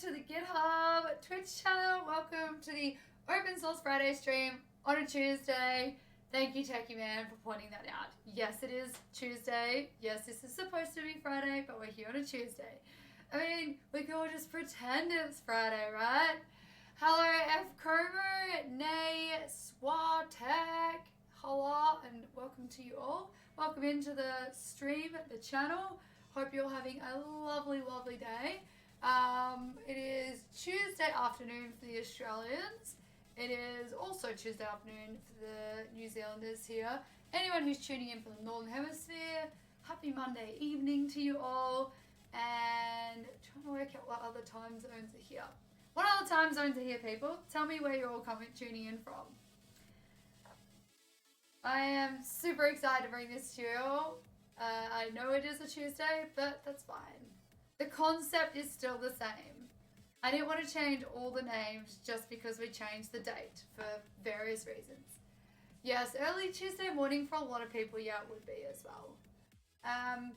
to the GitHub Twitch channel. Welcome to the Open Source Friday stream on a Tuesday. Thank you, Techie Man, for pointing that out. Yes, it is Tuesday. Yes, this is supposed to be Friday, but we're here on a Tuesday. I mean, we can all just pretend it's Friday, right? Hello, F. Cromer, Nay, Swatek, hola, and welcome to you all. Welcome into the stream, the channel. Hope you're having a lovely, lovely day. It is Tuesday afternoon for the Australians. It is also Tuesday afternoon for the New Zealanders here. Anyone who's tuning in from the Northern Hemisphere, happy Monday evening to you all. And trying to work out what other time zones are here. What other time zones are here, people? Tell me where you're all tuning in from. I am super excited to bring this to you all. I know it is a Tuesday, but that's fine. The concept is still the same. I didn't want to change all the names just because we changed the date for various reasons. Yes, early Tuesday morning for a lot of people, yeah, it would be as well.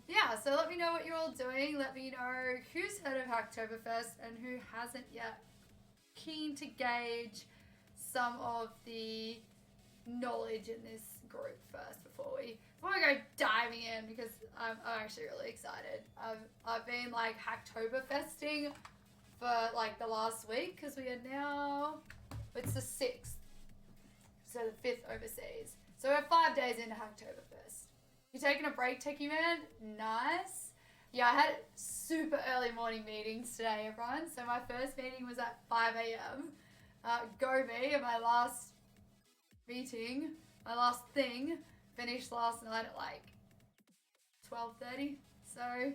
Yeah, so let me know what you're all doing. Let me know who's heard of Hacktoberfest and who hasn't yet. Keen to gauge some of the knowledge in this group first before we go diving in, because I'm actually really excited. I've been like Hacktoberfesting for like the last week, because we are now, it's the 6th, so the 5th overseas. So we're 5 days into Hacktoberfest. You taking a break, Techie Man? Nice. Yeah, I had super early morning meetings today, everyone. So my first meeting was at 5 a.m. Go me, and my last meeting, my last thing, finished last night at like 12:30. So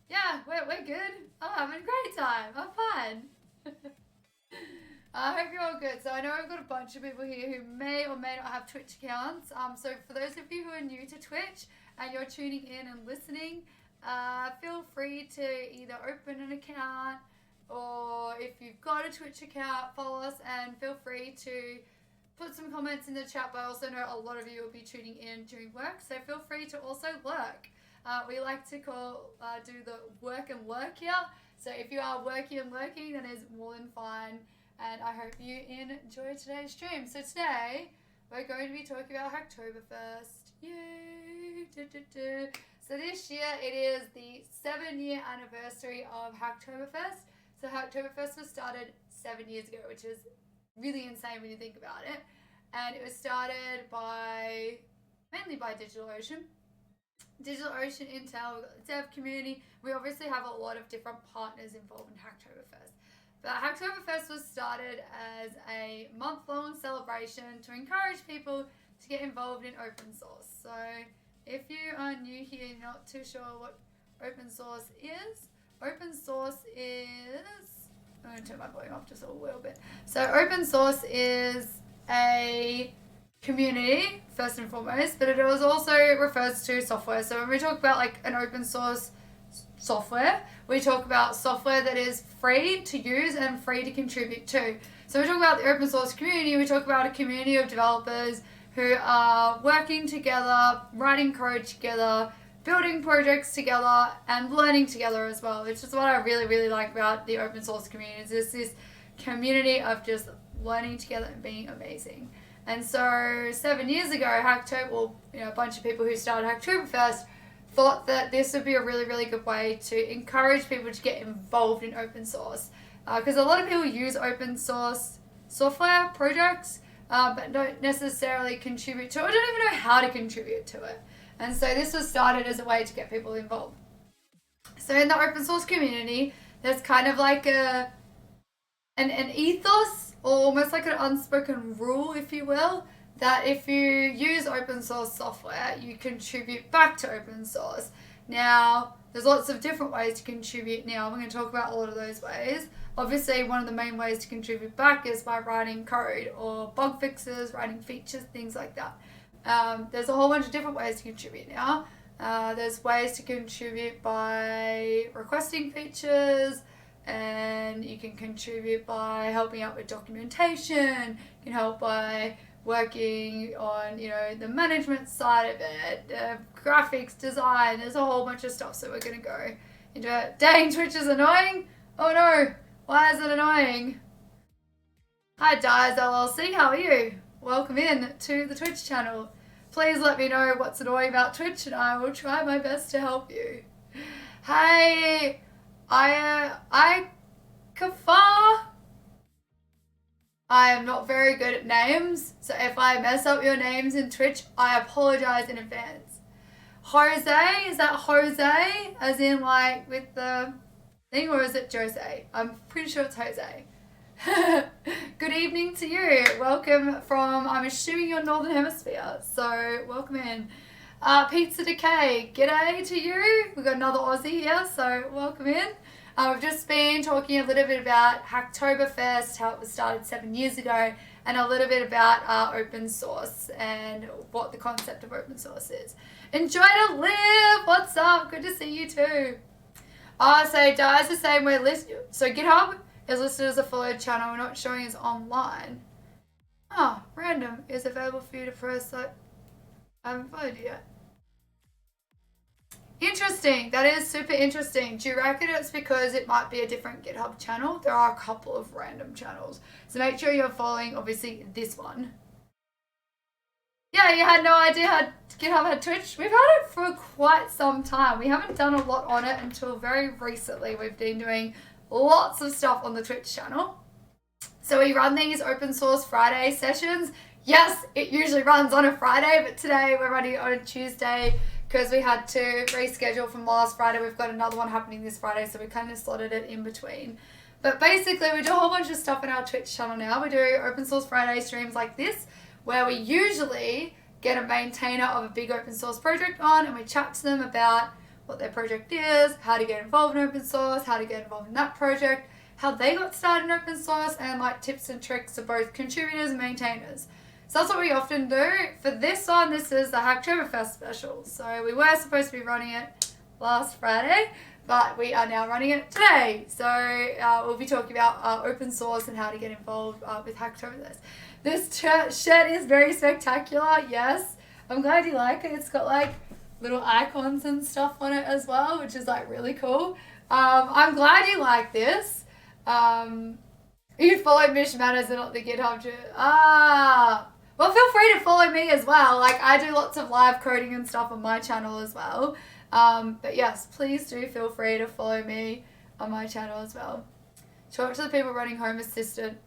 yeah, we're good. I'm having a great time. I'm fine. I hope you're all good. So I know I've got a bunch of people here who may or may not have Twitch accounts. So for those of you who are new to Twitch and you're tuning in and listening, feel free to either open an account, or if you've got a Twitch account, follow us, and feel free to put some comments in the chat. But I also know a lot of you will be tuning in during work, so feel free to also lurk. We like to do the work and lurk here. So if you are working and lurking, then it's more than fine. And I hope you enjoy today's stream. So today, we're going to be talking about Hacktoberfest. Yay! So this year, it is the 7-year anniversary of Hacktoberfest. So Hacktoberfest was started 7 years ago, which is really insane when you think about it. And it was started mainly by DigitalOcean. DigitalOcean, Intel, we've got the dev community. We obviously have a lot of different partners involved in Hacktoberfest. But Hacktoberfest was started as a month-long celebration to encourage people to get involved in open source. So if you are new here, you're not too sure what open source is, I'm going to turn my volume up just a little bit. So open source is a community, first and foremost, but it also refers to software. So when we talk about like an open source software, we talk about software that is free to use and free to contribute to. So we talk about the open source community, we talk about a community of developers who are working together, writing code together, building projects together, and learning together as well, which is what I really, really like about the open source community. Is this community of just learning together and being amazing. And so 7 years ago, a bunch of people who started Hacktoberfest thought that this would be a really, really good way to encourage people to get involved in open source. Because a lot of people use open source software projects, but don't necessarily contribute to it, or don't even know how to contribute to it. And so this was started as a way to get people involved. So in the open source community, there's kind of like an ethos, or almost like an unspoken rule, if you will, that if you use open source software, you contribute back to open source. Now, there's lots of different ways to contribute now. I'm going to talk about a lot of those ways. Obviously, one of the main ways to contribute back is by writing code or bug fixes, writing features, things like that. There's a whole bunch of different ways to contribute now. There's ways to contribute by requesting features, and you can contribute by helping out with documentation. You can help by working on, the management side of it, graphics, design. There's a whole bunch of stuff, so we're going to go into it. Dang, Twitch is annoying. Oh no. Why is it annoying? Hi Dyes LLC, how are you? Welcome in to the Twitch channel. Please let me know what's annoying about Twitch and I will try my best to help you. Hey, Kafar. I am not very good at names, so if I mess up your names in Twitch, I apologize in advance. Jose, is that Jose? As in like with the thing, or is it Jose? I'm pretty sure it's Jose. Good evening to you. Welcome from, I'm assuming your Northern Hemisphere, so welcome in. Pizza Decay, g'day to you. We've got another Aussie here, so welcome in. We've just been talking a little bit about Hacktoberfest, how it was started 7 years ago, and a little bit about open source and what the concept of open source is. Enjoy to live! What's up? Good to see you too. So Di's the same way. So GitHub is listed as a followed channel. We're not showing as online. Oh, random is available for you to press. Like, I haven't followed you yet. Interesting. That is super interesting. Do you reckon it's because it might be a different GitHub channel? There are a couple of random channels. So make sure you're following, obviously, this one. Yeah, you had no idea how GitHub had Twitch? We've had it for quite some time. We haven't done a lot on it until very recently. We've been doing lots of stuff on the Twitch channel. So we run these open source Friday sessions. Yes, it usually runs on a Friday, but today we're running it on a Tuesday because we had to reschedule from last Friday. We've got another one happening this Friday, so we kind of slotted it in between. But basically, we do a whole bunch of stuff in our Twitch channel now. We do open source Friday streams like this, where we usually get a maintainer of a big open source project on and we chat to them about what their project is, how to get involved in open source, how to get involved in that project, how they got started in open source, and like tips and tricks of both contributors and maintainers. So that's what we often do. For this one, this is the Hacktoberfest special. So we were supposed to be running it last Friday, but we are now running it today. So we'll be talking about open source and how to get involved with Hacktoberfest. This shirt is very spectacular, yes. I'm glad you like it. It's got like little icons and stuff on it as well, which is like really cool. I'm glad you like this. You followed Mish Matters and not the GitHub shirt. Well, feel free to follow me as well. Like I do lots of live coding and stuff on my channel as well. But yes, please do feel free to follow me on my channel as well. Talk to the people running Home Assistant.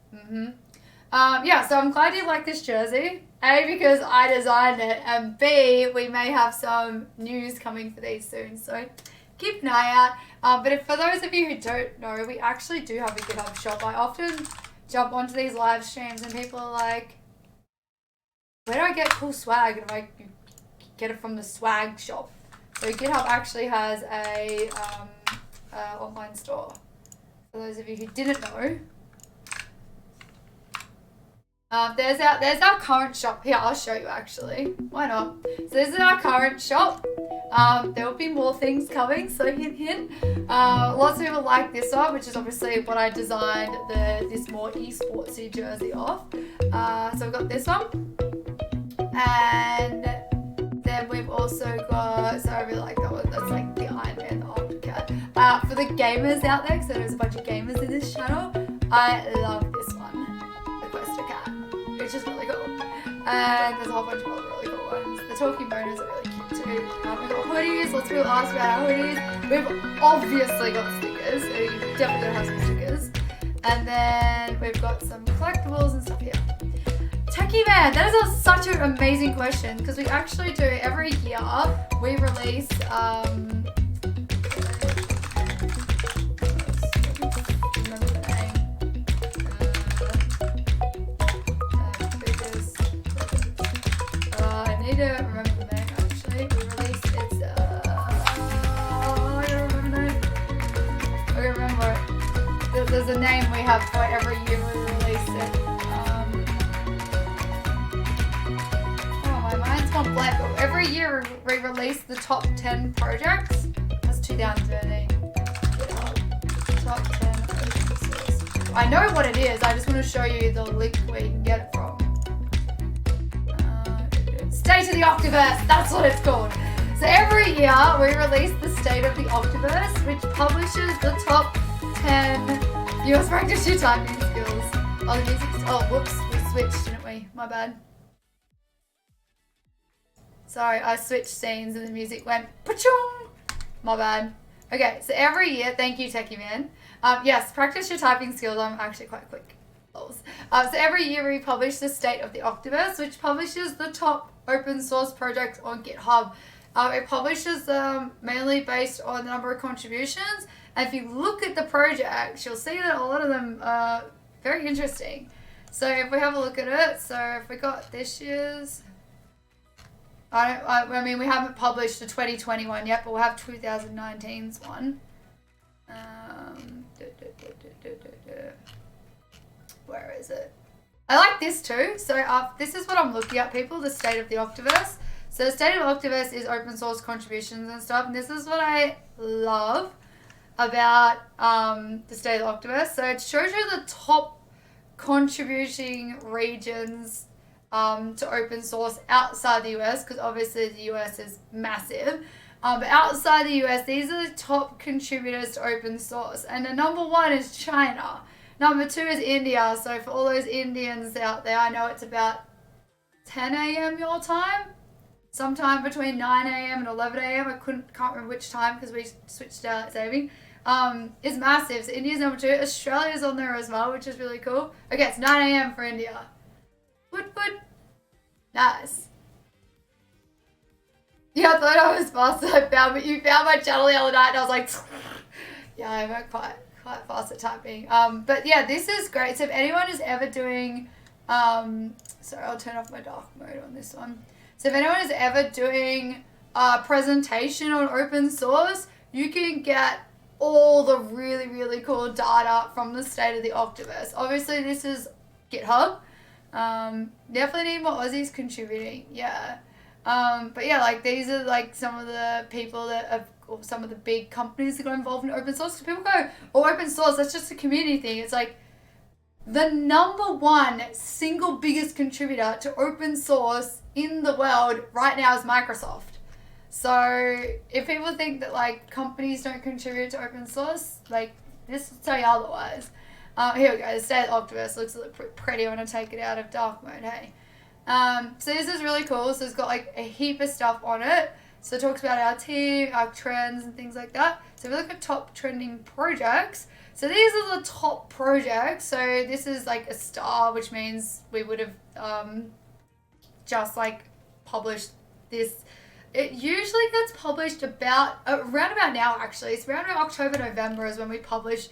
Yeah, so I'm glad you like this jersey. A, because I designed it, and B, we may have some news coming for these soon, so keep an eye out. But for those of you who don't know, we actually do have a GitHub shop. I often jump onto these live streams and people are like, where do I get cool swag? And I'm like, you get it from the swag shop. So GitHub actually has a online store. For those of you who didn't know, there's our current shop. Here, I'll show you actually. Why not? So this is our current shop. There will be more things coming, so hint hint. Lots of people like this one, which is obviously what I designed this more esportsy jersey off. So we've got this one. And then we've also got, so I really like that one. That's like the Iron Man, the Octopus. For the gamers out there, because there's a bunch of gamers in this channel, I love this one. Which is really cool. And there's a whole bunch of other really cool ones. The talking boners are really cute too. We've got hoodies. Lots of people ask about our hoodies. We've obviously got stickers, so you definitely gotta have some stickers. And then we've got some collectibles and stuff here. Techie Man, that is such an amazing question because we actually do every year. We release I don't remember the name actually. We released it's I don't remember the name. I don't remember it. There's a name we have for it every year we release it. My mind's gone blank. But every year we release the top 10 projects. That's 2013. Top 10 open source. I know what it is. I just want to show you the link where you can get it from. State of the Octopus, that's what it's called. So every year we release the State of the Octopus, which publishes the top 10 You must practice your typing skills. Oh, the music. Oh, whoops. We switched, didn't we? My bad. Sorry, I switched scenes and the music went pa-chung. My bad. Okay, so every year, thank you, Techie Man. Yes, practice your typing skills. I'm actually quite quick. So every year we publish the State of the Octopus, which publishes the top open source projects on GitHub. It publishes them mainly based on the number of contributions. And if you look at the projects, you'll see that a lot of them are very interesting. So if we have a look at it, so if we got this year's, I mean, we haven't published the 2021 yet, but we'll have 2019's one. Where is it? I like this too. So this is what I'm looking at, people, the State of the Octopus. So the State of Octopus is open source contributions and stuff. And this is what I love about the State of the Octopus. So it shows you the top contributing regions to open source outside the US, because obviously the US is massive. But outside the US, these are the top contributors to open source. And the number one is China. Number two is India. So for all those Indians out there, I know it's about 10 a.m. your time. Sometime between 9 a.m. and 11 a.m. I can't remember which time because we switched daylight saving. Is massive. So India's number two. Australia's on there as well, which is really cool. Okay, it's 9 a.m. for India. Wood. Nice. Yeah, I thought I was fast. But you found my channel the other night and I was like, yeah, I'm quite fast at typing. But yeah, this is great. So if anyone is ever doing, sorry, I'll turn off my dark mode on this one. So if anyone is ever doing a presentation on open source, you can get all the really, really cool data from the State of the Octopus. Obviously, this is GitHub. Definitely need more Aussies contributing. Yeah. But yeah, like these are like some of the people that have, or some of the big companies that got involved in open source. So people go, oh, open source, that's just a community thing. It's like the number one single biggest contributor to open source in the world right now is Microsoft. So if people think that like companies don't contribute to open source, like this will tell you otherwise. Here we go, the State of the Octopus looks a little pretty when I take it out of dark mode, hey. So this is really cool. So it's got like a heap of stuff on it. So it talks about our team, our trends and things like that. So if we look at top trending projects, so these are the top projects. So this is like a star, which means we would have just like published this. It usually gets published about around about now, actually. It's around October, November is when we publish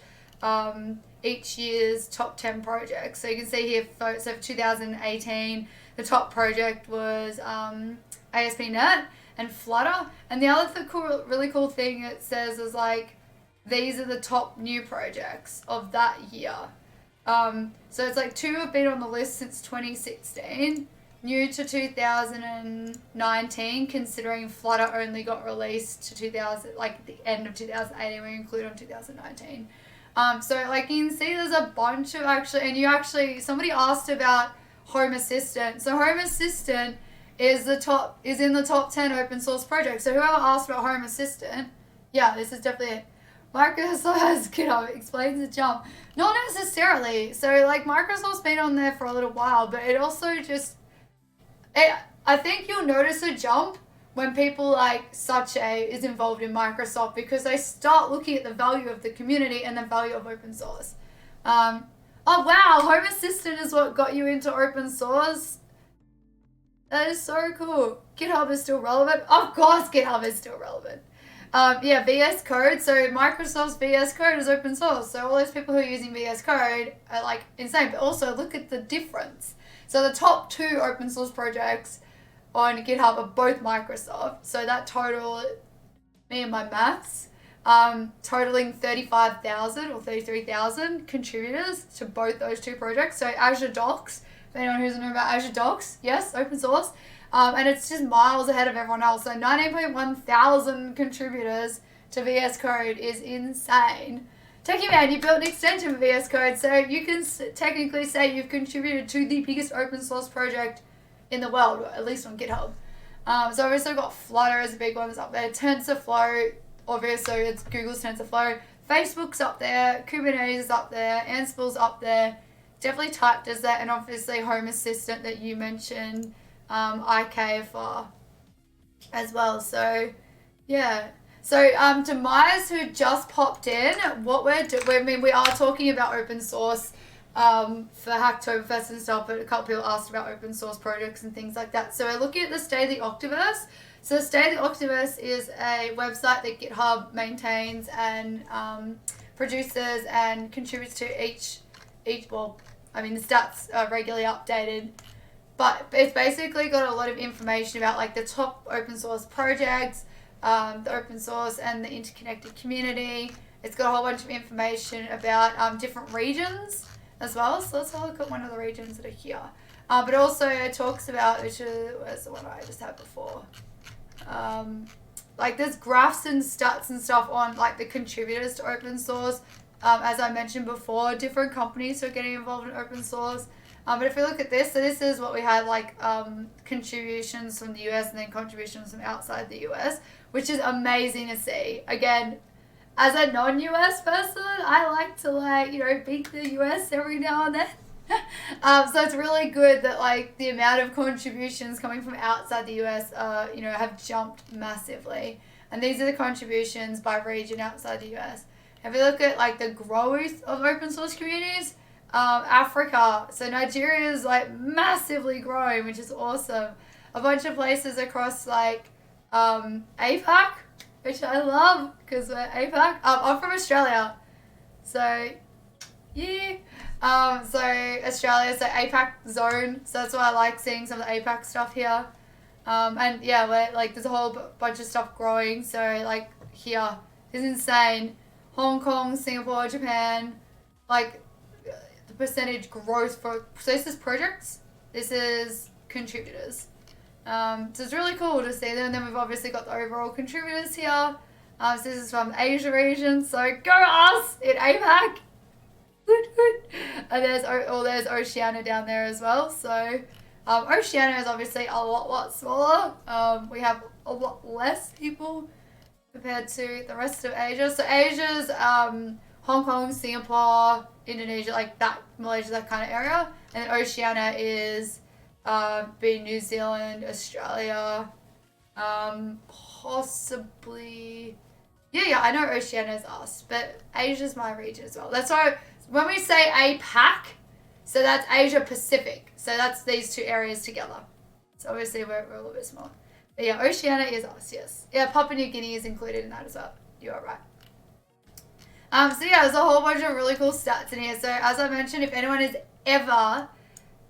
each year's top 10 projects. So you can see here, so for 2018, the top project was ASP.NET and Flutter. And the other really cool thing it says is like, these are the top new projects of that year. So it's like 2 have been on the list since 2016. New to 2019, considering Flutter only got released to 2000, like the end of 2018, we include on 2019. So like you can see there's a bunch of actually, somebody asked about Home Assistant. So Home Assistant is in the top 10 open source projects. So whoever asked about Home Assistant, yeah, this is definitely it. Microsoft has GitHub, explains the jump. Not necessarily. So like Microsoft's been on there for a little while, but it also just, I think you'll notice a jump when people like is involved in Microsoft, because they start looking at the value of the community and the value of open source. Oh wow, Home Assistant is what got you into open source. That is so cool. GitHub is still relevant. Of course GitHub is still relevant. Yeah, VS Code. So Microsoft's VS Code is open source. So all those people who are using VS Code are like insane. But also look at the difference. So the top 2 open source projects on GitHub are both Microsoft. So that total, me and my maths, totaling 35,000 or 33,000 contributors to both those 2 projects. So Azure Docs, if anyone who doesn't know about Azure Docs, yes, open source. And it's just miles ahead of everyone else. So 19.1 thousand contributors to VS Code is insane. Techie Man, you built an extension for VS Code, so you can technically say you've contributed to the biggest open source project in the world, at least on GitHub. So obviously we've got Flutter as a big one that's up there. TensorFlow, obviously it's Google's TensorFlow. Facebook's up there, Kubernetes is up there, Ansible's up there. Definitely type does that, and obviously Home Assistant that you mentioned, IKFR as well. So yeah. So Demise, who just popped in, what we're doing, I mean, we are talking about open source for Hacktoberfest and stuff, but a couple people asked about open source projects and things like that. So we're looking at the State of the Octopus. So the State of the Octopus is a website that GitHub maintains and produces and contributes to each well, I mean, the stats are regularly updated, but it's basically got a lot of information about like the top open source projects, the open source and the interconnected community. It's got a whole bunch of information about different regions as well. So let's have a look at one of the regions that are here. But also it talks about, where's the one I just had before? Like there's graphs and stats and stuff on like the contributors to open source. As I mentioned before, different companies who are getting involved in open source. But if we look at this, so this is what we had, like contributions from the US and then contributions from outside the US, which is amazing to see. Again, as a non-US person, I like to like, you know, beat the US every now and then. So it's really good that like the amount of contributions coming from outside the US, you know, have jumped massively. And these are the contributions by region outside the US. If we look at like the growth of open source communities, Africa, so Nigeria is like massively growing, which is awesome. A bunch of places across like APAC, which I love because we're APAC. I'm from Australia, so yeah. So Australia, so APAC zone, so that's why I like seeing some of the APAC stuff here. And yeah, we're like there's a whole bunch of stuff growing. So like here is insane. Hong Kong, Singapore, Japan, like the percentage growth for, so this is projects, this is contributors. So it's really cool to see them. And then we've obviously got the overall contributors here. So this is from Asia region, so go us in APAC. And there's Oceania down there as well. So Oceania is obviously a lot smaller. We have a lot less people compared to the rest of Asia. So Asia's Hong Kong, Singapore, Indonesia, like that, Malaysia, that kind of area. And then Oceania is being New Zealand, Australia, possibly, yeah, I know Oceania is us, but Asia's my region as well. That's why when we say APAC, so that's Asia Pacific. So that's these two areas together. So obviously we're a little bit smaller. But yeah, Oceania is us, yes. Yeah, Papua New Guinea is included in that as well. You are right. So yeah, there's a whole bunch of really cool stats in here. So as I mentioned, if anyone is ever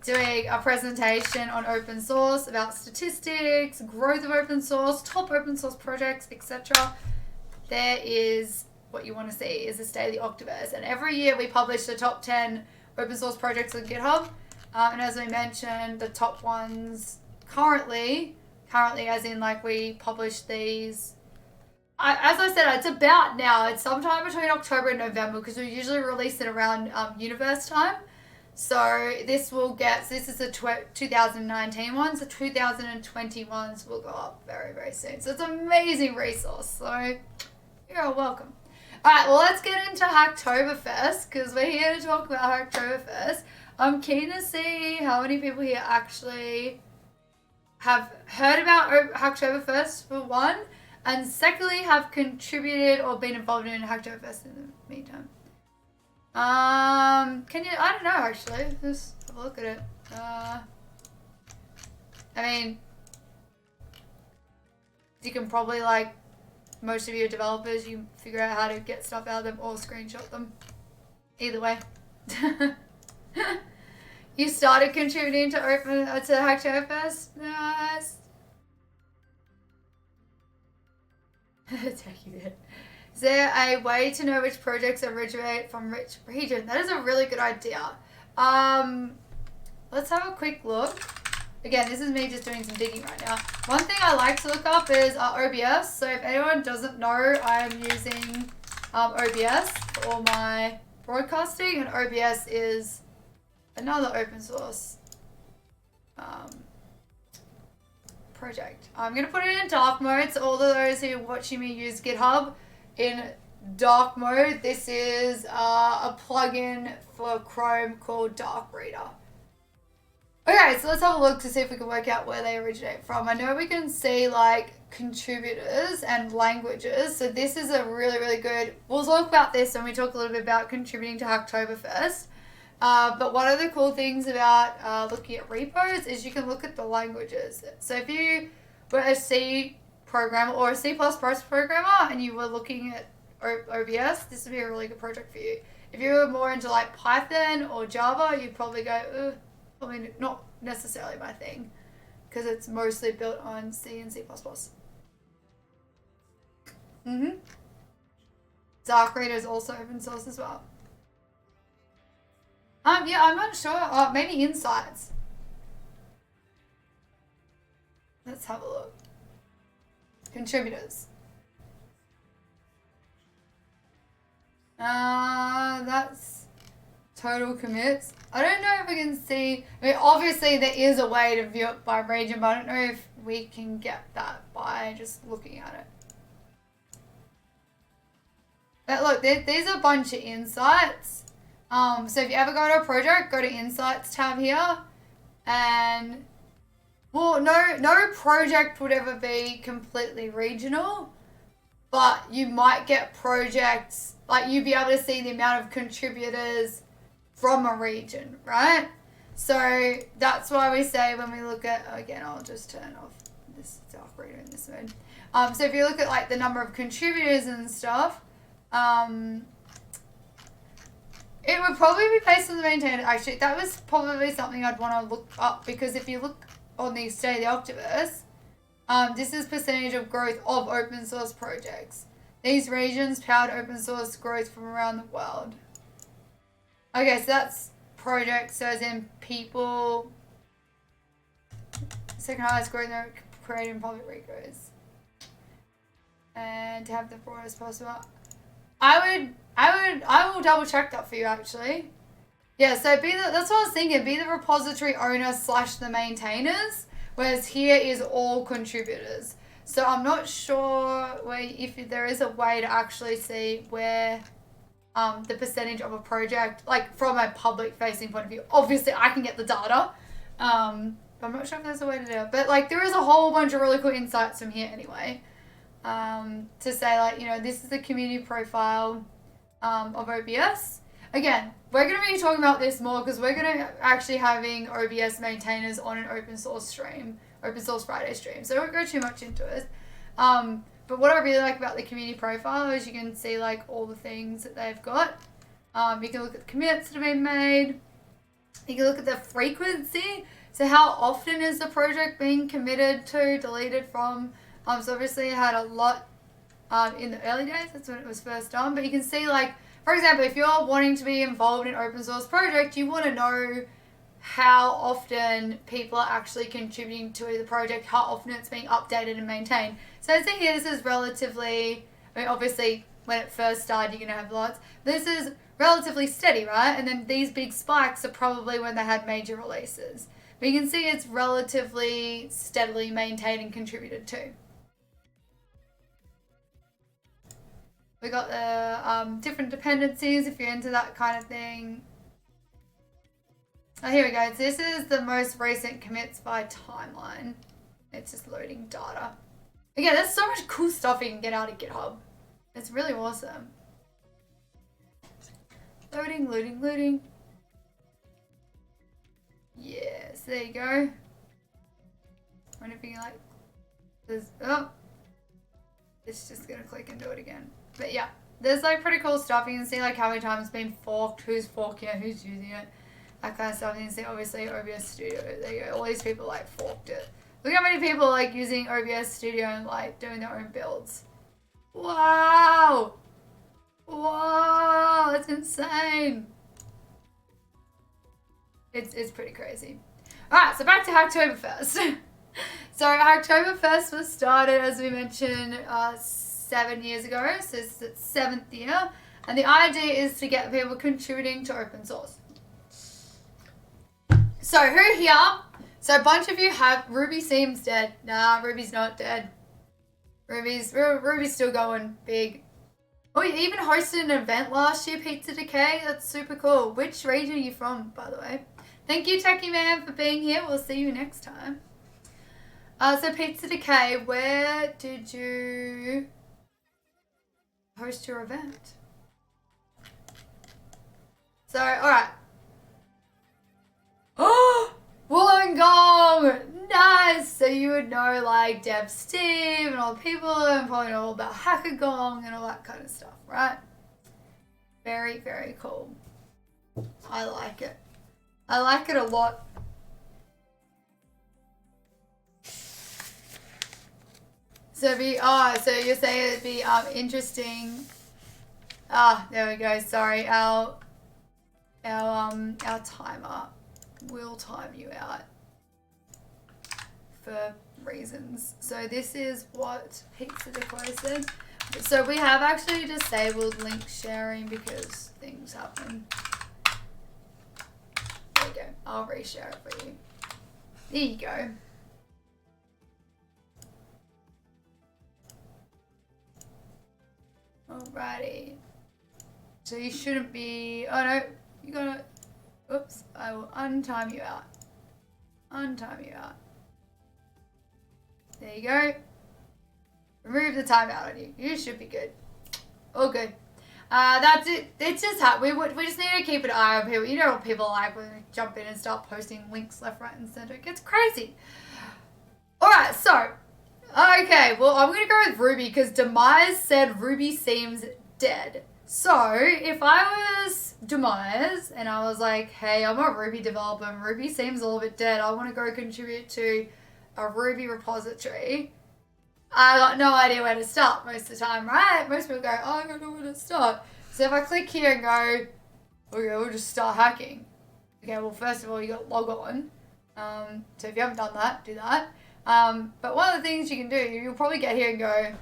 doing a presentation on open source about statistics, growth of open source, top open source projects, etc., there is what you want to see is the State of the Octopus. And every year we publish the top 10 open source projects on GitHub. And as we mentioned, the top ones currently as in like we publish these, as I said, it's about now, it's sometime between October and November because we usually release it around universe time. So this will get, so this is the 2019 ones, the 2021s will go up very, very soon. So it's an amazing resource. So you're welcome. All right, well, let's get into Hacktoberfest because we're here to talk about Hacktoberfest. I'm keen to see how many people here actually have heard about Hacktoberfest for one, and secondly have contributed or been involved in Hacktoberfest in the meantime. Can you, I don't know actually, just have a look at it. I mean, you can probably like, most of your developers, you figure out how to get stuff out of them or screenshot them. Either way. You started contributing to Hacktoberfest? Nice. Is there a way to know which projects originate from which region? That is a really good idea. Let's have a quick look. Again, this is me just doing some digging right now. One thing I like to look up is OBS. So if anyone doesn't know, I'm using OBS for all my broadcasting, and OBS is another open source project. I'm going to put it in dark mode so all of those who are watching me use GitHub in dark mode. This is a plugin for Chrome called Dark Reader. Okay, so let's have a look to see if we can work out where they originate from. I know we can see like contributors and languages. So this is a really, really good, we'll talk about this when we talk a little bit about contributing to Hacktoberfest. But one of the cool things about looking at repos is you can look at the languages. So if you were a C programmer or a C++ programmer and you were looking at OBS, this would be a really good project for you. If you were more into like Python or Java, you'd probably go, ugh. I mean, not necessarily my thing, because it's mostly built on C and C++. Dark Reader is also open source as well. Yeah, I'm not sure. Oh, maybe Insights. Let's have a look. Contributors. That's total commits. I don't know if we can see, I mean, obviously there is a way to view it by region, but I don't know if we can get that by just looking at it. But look, there's a bunch of insights. So if you ever go to a project, go to Insights tab here. And, well, no project would ever be completely regional, but you might get projects, like you'd be able to see the amount of contributors from a region, right? So that's why we say when we look at, again, I'll just turn off this Dark Reader in this mode. So if you look at like the number of contributors and stuff, it would probably be based on the maintainer. Actually, that was probably something I'd want to look up, because if you look on the State of the Octopus, this is percentage of growth of open source projects. These regions powered open source growth from around the world. Okay, so that's projects, so as in people. Second highest growth rate created in public repos. And to have the broadest possible. I will double check that for you actually. Yeah, so that's what I was thinking, be the repository owner / the maintainers, whereas here is all contributors. So I'm not sure if there is a way to actually see where the percentage of a project, like from a public facing point of view. Obviously I can get the data, but I'm not sure if there's a way to do it. But like there is a whole bunch of really cool insights from here anyway, to say like, you know, this is the community profile of OBS. Again, we're going to be talking about this more because we're going to actually having OBS maintainers on an open source stream, Open Source Friday stream. So I won't go too much into it. But what I really like about the community profile is you can see like all the things that they've got. You can look at the commits that have been made. You can look at the frequency. So how often is the project being committed to, deleted from? So obviously it had a lot in the early days. That's when it was first done. But you can see like, for example, if you're wanting to be involved in an open source project, you want to know how often people are actually contributing to the project, how often it's being updated and maintained. So see here, this is relatively, I mean, obviously when it first started, you're going to have lots. This is relatively steady, right? And then these big spikes are probably when they had major releases. But you can see it's relatively steadily maintained and contributed to. We got the different dependencies if you're into that kind of thing. Oh, here we go. So this is the most recent commits by timeline. It's just loading data. Again, there's so much cool stuff you can get out of GitHub. It's really awesome. Loading, loading, loading. Yes, there you go. I wonder if you can like, there's, oh, it's just gonna click and do it again. But yeah, there's like pretty cool stuff. You can see like how many times it's been forked, who's forking it, who's using it, that kind of stuff. You can see obviously OBS Studio, there you go. All these people like forked it. Look how many people are like using OBS Studio and like doing their own builds. Wow! Wow, that's insane. It's pretty crazy. Alright, so back to Hacktoberfest. So Hacktoberfest was started, as we mentioned, 7 years ago, so it's its 7th year, and the idea is to get people contributing to open source. So who here? So a bunch of you have, Ruby seems dead. Nah, Ruby's not dead. Ruby's still going big. Oh, you even hosted an event last year, Pizza Decay. That's super cool. Which region are you from, by the way? Thank you, Techie Man, for being here. We'll see you next time. So Pizza Decay, where did you host your event? So, alright. Oh! Wollongong! Nice! So you would know like Dev Steve and all the people and probably know all about Hackagong and all that kind of stuff, right? Very, very cool. I like it. I like it a lot. So so you're saying it'd be interesting. There we go. Sorry, our timer will time you out for reasons. So this is what Pizza Decay said. So we have actually disabled link sharing because things happen. There you go. I'll reshare it for you. There you go. Alrighty. So you shouldn't be. Oh no, you gotta. Oops, I will untime you out. Untime you out. There you go. Remove the timeout on you. You should be good. All good. That's it. It's just how we just need to keep an eye on people. You know what people are like when they jump in and start posting links left, right, and center. It gets crazy. Alright, so. Okay, well, I'm going to go with Ruby because Demise said Ruby seems dead. So, if I was Demise and I was like, hey, I'm a Ruby developer and Ruby seems a little bit dead. I want to go contribute to a Ruby repository. I got no idea where to start most of the time, right? Most people go, oh, I don't know where to start. So if I click here and go, okay, we'll just start hacking. Okay, well, first of all, you got to log on. So if you haven't done that, do that. But one of the things you can do, you'll probably get here and go,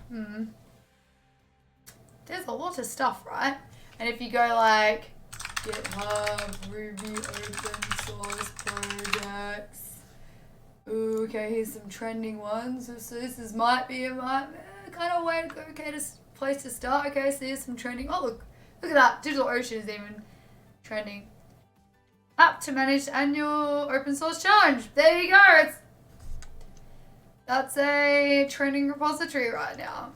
there's a lot of stuff, right? And if you go like, GitHub, Ruby, open source projects. Ooh, okay, here's some trending ones. So this might be a kind of way to go, place to start. Okay, so here's some trending. Oh, look at that. DigitalOcean is even trending. App to manage annual open source challenge. There you go. That's a trending repository right now.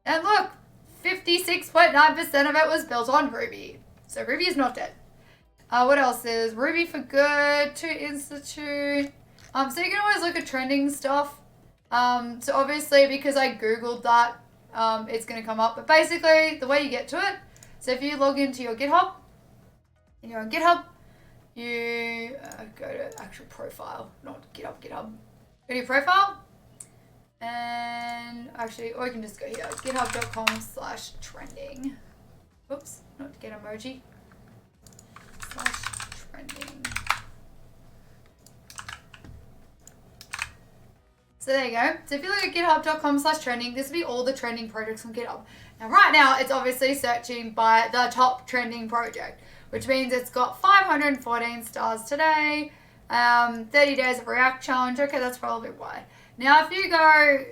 And look, 56.9% of it was built on Ruby. So Ruby is not dead. What else is Ruby for Good to Institute? So you can always look at trending stuff. So obviously because I Googled that, it's going to come up. But basically the way you get to it, so if you log into your GitHub, and you're on GitHub, you go to actual profile, not GitHub. Go to your profile. And actually, or you can just go here, github.com/trending. Oops, not get emoji. /trending. So there you go. So if you look at github.com/trending, this will be all the trending projects on GitHub. Now right now, it's obviously searching by the top trending project, which means it's got 514 stars today, 30 days of React challenge. Okay, that's probably why. Now, if you go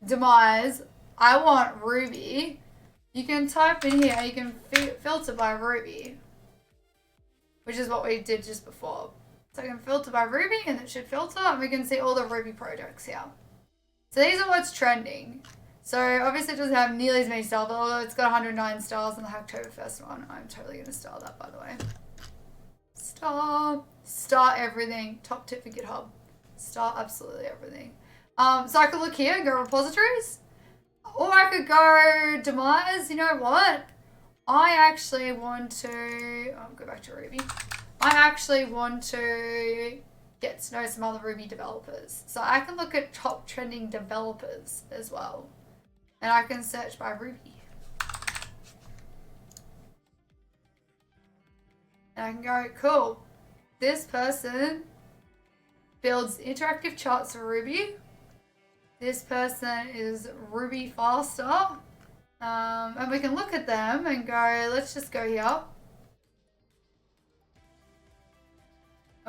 Demise, I want Ruby, you can type in here, you can filter by Ruby, which is what we did just before. So I can filter by Ruby and it should filter and we can see all the Ruby projects here. So these are what's trending. So obviously it doesn't have nearly as many stars, although it's got 109 stars on the Hacktoberfest one. I'm totally going to star that, by the way. Star everything. Top tip for GitHub. Start absolutely everything. So I could look here and go repositories. Or I could go Demise. You know what? I actually want to... go back to Ruby. I actually want to get to know some other Ruby developers. So I can look at top trending developers as well. And I can search by Ruby. And I can go, cool. This person builds interactive charts for Ruby. This person is Ruby faster. And we can look at them and go, let's just go here.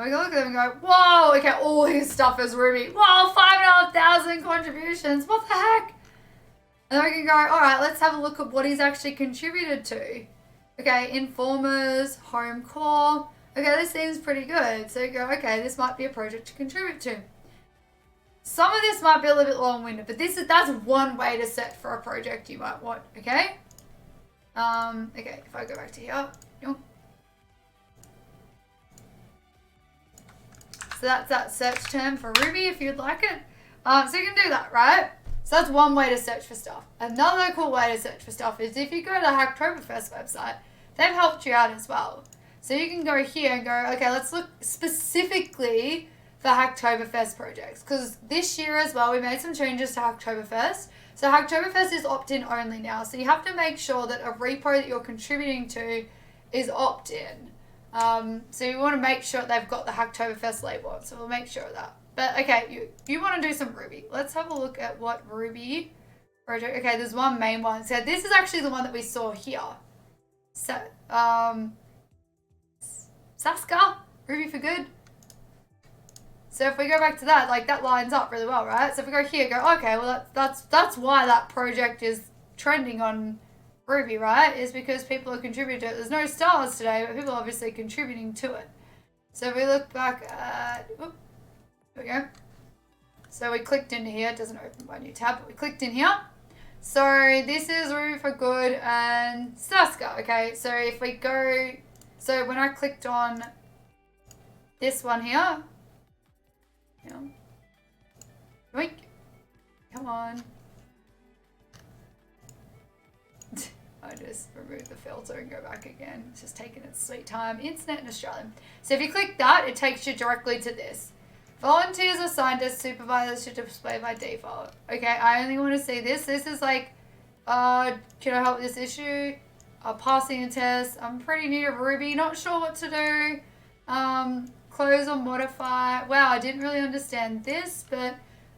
And we can look at them and go, whoa, okay, all his stuff is Ruby. Whoa, 5,500 contributions. What the heck? And then we can go, all right, let's have a look at what he's actually contributed to. Okay, informers, home core. Okay, this seems pretty good. So you go, okay, this might be a project to contribute to. Some of this might be a little bit long-winded, but that's one way to set for a project you might want, okay? Okay, if I go back to here. So that's that search term for Ruby if you'd like it. So you can do that, right? So that's one way to search for stuff. Another cool way to search for stuff is if you go to the Hacktoberfest website, they've helped you out as well. So you can go here and go, okay, let's look specifically for Hacktoberfest projects. Because this year as well, we made some changes to Hacktoberfest. So Hacktoberfest is opt-in only now. So you have to make sure that a repo that you're contributing to is opt-in. So you want to make sure they've got the Hacktoberfest label on. So we'll make sure of that. But okay, you want to do some Ruby. Let's have a look at what Ruby project. Okay, there's one main one. So this is actually the one that we saw here. So, Saska, Ruby for good. So if we go back to that, like that lines up really well, right? So if we go here, go, okay, well that's why that project is trending on Ruby, right? Is because people are contributing to it. There's no stars today, but people are obviously contributing to it. So if we look back at, here we go. So we clicked into here. It doesn't open my new tab, but we clicked in here. So this is Ruby for good and Saska. Okay, so if we go, so when I clicked on this one here, yoink, come on. I just remove the filter and go back again. It's just taking its sweet time. Internet in Australian. So if you click that, it takes you directly to this. Volunteers assigned as supervisors should display by default. Okay, I only want to see this. This is like, can I help with this issue? Passing a test. I'm pretty new to Ruby. Not sure what to do. Close or modify. Wow, I didn't really understand this, but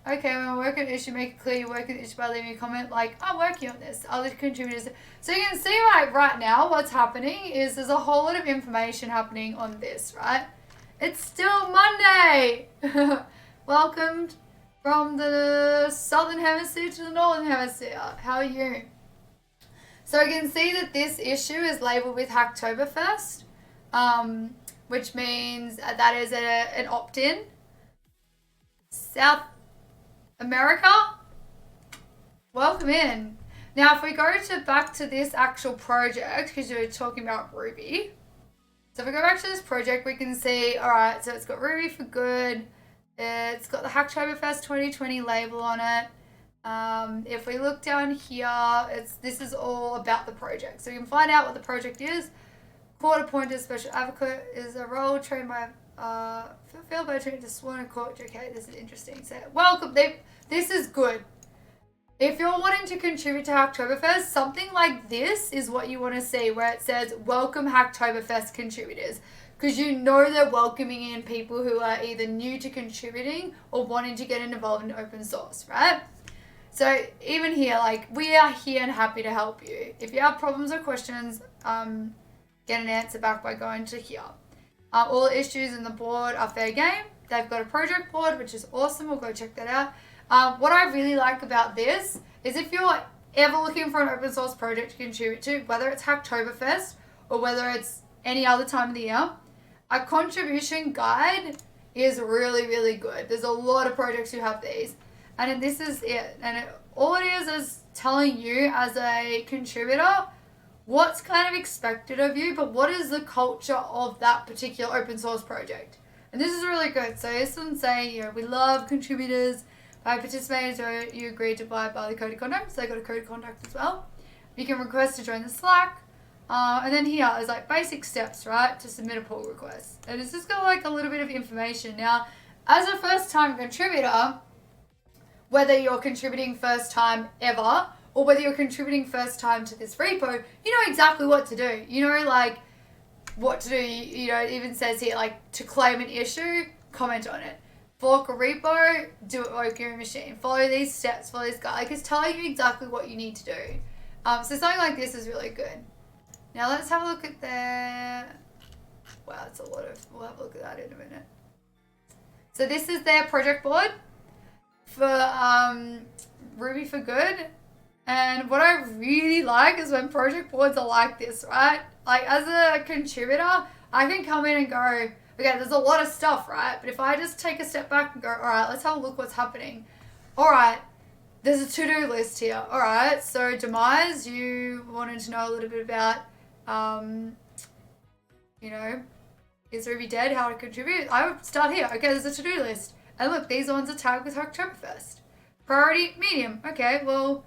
okay, when I work on an issue, make it clear you work on the issue by leaving a comment like, I'm working on this. Other contributors. So you can see right now what's happening is there's a whole lot of information happening on this, right? It's still Monday. Welcome from the Southern Hemisphere to the Northern Hemisphere. How are you? So you can see that this issue is labeled with Hacktoberfest, which means that is an opt-in. South America, welcome in. Now, if we go back to this actual project, because we were talking about Ruby. So if we go back to this project, we can see, all right, so it's got Ruby for good. It's got the Hacktoberfest 2020 label on it. If we look down here, this is all about the project. So you can find out what the project is. Court appointed special advocate is a role trained by, fulfilled by training to sworn in court. Okay, this is interesting. So welcome, this is good. If you're wanting to contribute to Hacktoberfest, something like this is what you want to see, where it says, welcome Hacktoberfest contributors. Because you know they're welcoming in people who are either new to contributing or wanting to get involved in open source, right? So even here, like, we are here and happy to help you. If you have problems or questions, get an answer back by going to here. All issues in the board are fair game. They've got a project board, which is awesome. We'll go check that out. What I really like about this is if you're ever looking for an open source project to contribute to, whether it's Hacktoberfest or whether it's any other time of the year, a contribution guide is really, really good. There's a lot of projects who have these. And this is it. And all it is telling you as a contributor what's kind of expected of you, but what is the culture of that particular open source project. And this is really good. So this one's saying, you know, we love contributors. By participating, so you agreed to abide by the code of conduct. So they got a code of conduct as well. You can request to join the Slack. And then here is like basic steps, right, to submit a pull request. And it's just got like a little bit of information. Now, as a first time contributor, whether you're contributing first time ever or whether you're contributing first time to this repo, you know exactly what to do. You know, like what to do. You know, it even says here, like to claim an issue, comment on it. Fork a repo, do it with your machine. Follow these steps, follow this guide. Like it's telling you exactly what you need to do. So something like this is really good. Now let's have a look at their, wow, it's a lot of, we'll have a look at that in a minute. So this is their project board for Ruby for Good. And what I really like is when project boards are like this, right? Like as a contributor, I can come in and go, okay, there's a lot of stuff, right? But if I just take a step back and go, all right, let's have a look what's happening. All right, there's a to-do list here. All right, so Demise, you wanted to know a little bit about, you know, is Ruby dead? How to contribute? I would start here. Okay, there's a to-do list. And look, these ones are tagged with Hacktoberfest. Priority, medium. Okay, well,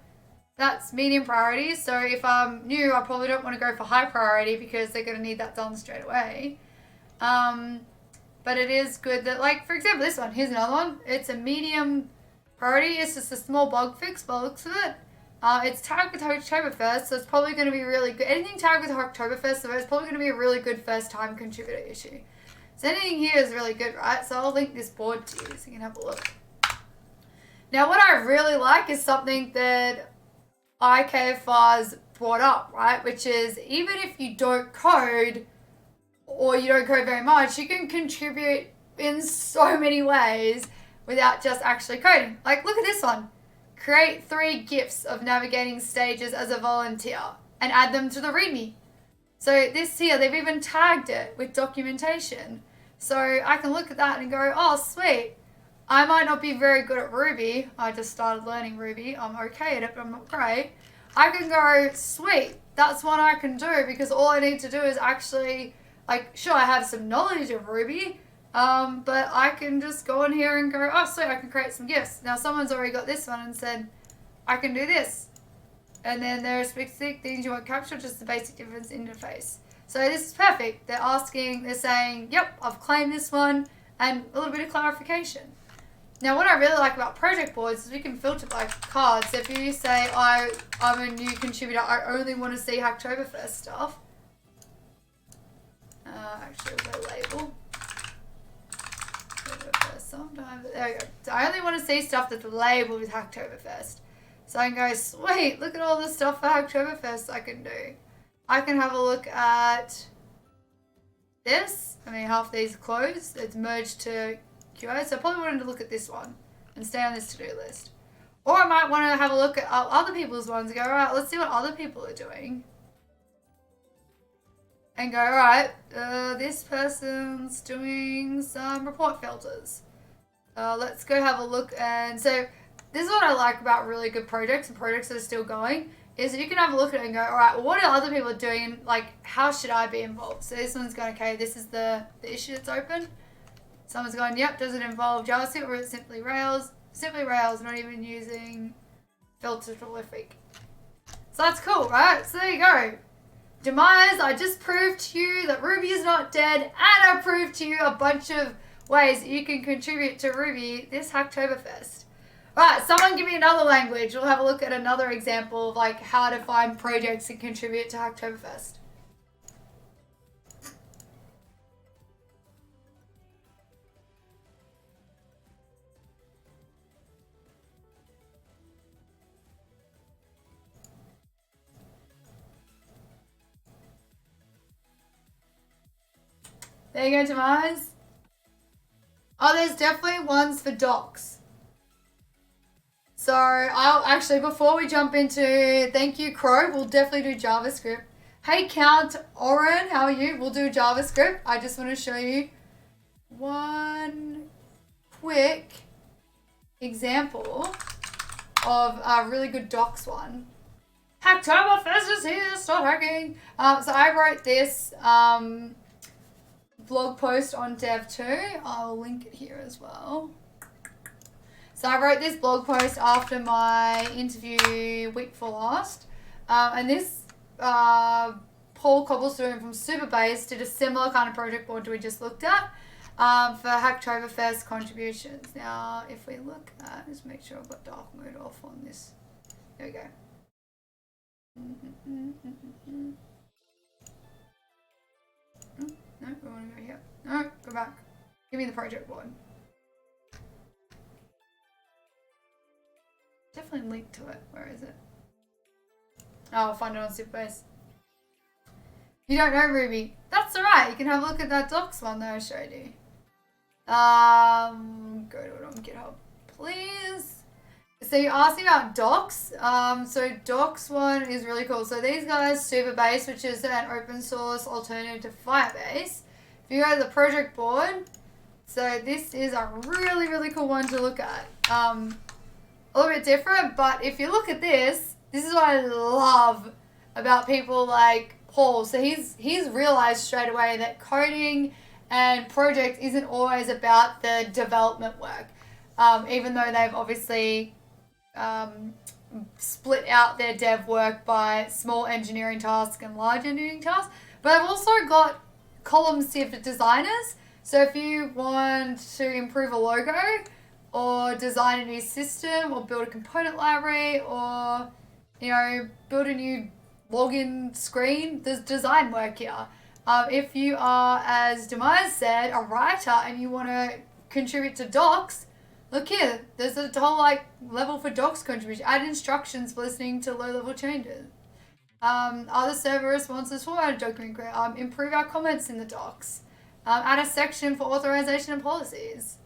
that's medium priority. So if I'm new, I probably don't want to go for high priority because they're going to need that done straight away. But it is good that, like, for example, this one. Here's another one. It's a medium priority. It's just a small bug fix by the looks of it. It's tagged with Hacktoberfest, so it's probably going to be really good. Anything tagged with Hacktoberfest, so it's probably going to be a really good first-time contributor issue. So anything here is really good, right? So I'll link this board to you so you can have a look. Now, what I really like is something that IKFR's brought up, right? Which is even if you don't code or you don't code very much, you can contribute in so many ways without just actually coding. Like, look at this one. Create 3 GIFs of navigating stages as a volunteer and add them to the README. So this here, they've even tagged it with documentation. So I can look at that and go, oh, sweet. I might not be very good at Ruby. I just started learning Ruby. I'm okay at it, but I'm not great. I can go, sweet. That's what I can do because all I need to do is actually, like, sure, I have some knowledge of Ruby, but I can just go in here and go, oh, sweet, I can create some GIFs. Now, someone's already got this one and said, I can do this. And then there's specific things you want captured, just the basic difference interface. So this is perfect. They're saying, yep, I've claimed this one, and a little bit of clarification. Now, what I really like about project boards is we can filter by cards. So if you say, I'm a new contributor, I only want to see Hacktoberfest stuff. Actually, we'll go label. Sometimes, there we go. So I only want to see stuff that's labeled with Hacktoberfest. So I can go, sweet, look at all the stuff for Hacktoberfest I can do. I can have a look at this. I mean, half these are closed. It's merged to QA. So I probably wanted to look at this one and stay on this to-do list. Or I might want to have a look at other people's ones and go, all right, let's see what other people are doing. And go, all right, this person's doing some report filters. Let's go have a look. And so this is what I like about really good projects and projects that are still going, is that you can have a look at it and go, all right, well, what are other people doing? Like, how should I be involved? So this one's going, okay, this is the issue that's open. Someone's going, yep, does it involve JavaScript or is it simply Rails? Simply Rails, not even using filter prolific. So that's cool, right? So there you go. Demise, I just proved to you that Ruby is not dead, and I proved to you a bunch of ways that you can contribute to Ruby this Hacktoberfest. Right, someone give me another language. We'll have a look at another example of like how to find projects and contribute to Hacktoberfest. There you go, Demise. Oh, there's definitely ones for docs. So I'll actually, before we jump into, thank you, Crow, we'll definitely do JavaScript. Hey, Count Oren, how are you? We'll do JavaScript. I just want to show you one quick example of a really good docs one. Hacktoberfest is here, start hacking. So I wrote this blog post on Dev2. I'll link it here as well. So I wrote this blog post after my interview week before last. And this Paul Cobblestone from Superbase did a similar kind of project board we just looked at for Hacktoberfest contributions. Now, if we look at, just make sure I've got dark mode off on this. There we go. No, we want to go here. No, go back. Give me the project board. Definitely link to it. Where is it? Oh, I'll find it on Superbase. You don't know Ruby. That's alright. You can have a look at that docs one that I showed you. Go to it on GitHub, please. So you asked me about docs. So docs one is really cool. So these guys, Superbase, which is an open source alternative to Firebase. If you go to the project board, so this is a really, really cool one to look at. A little bit different, but if you look at this is what I love about people like Paul. So he's realized straight away that coding and project isn't always about the development work. Even though they've obviously split out their dev work by small engineering tasks and large engineering tasks. But I've also got columns here for designers. So if you want to improve a logo or design a new system or build a component library or, you know, build a new login screen, there's design work here. If you are, as Demise said, a writer and you want to contribute to docs, look here, there's a whole level for docs contribution. Add instructions for listening to low-level changes. Other server responses, formatted document create. Improve our comments in the docs. Add a section for authorization and policies.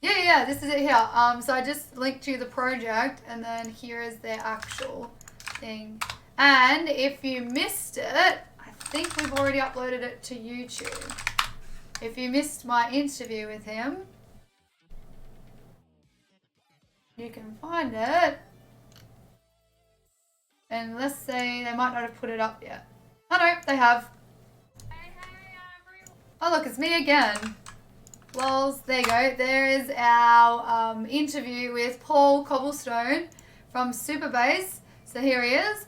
Yeah, this is it here. So I just linked you the project, and then here is their actual thing. And if you missed it, I think we've already uploaded it to YouTube. If you missed my interview with him, you can find it. And let's say they might not have put it up yet. Oh no, they have. Oh look, it's me again. Lols, there you go. There is our interview with Paul Cobblestone from Superbase. So here he is.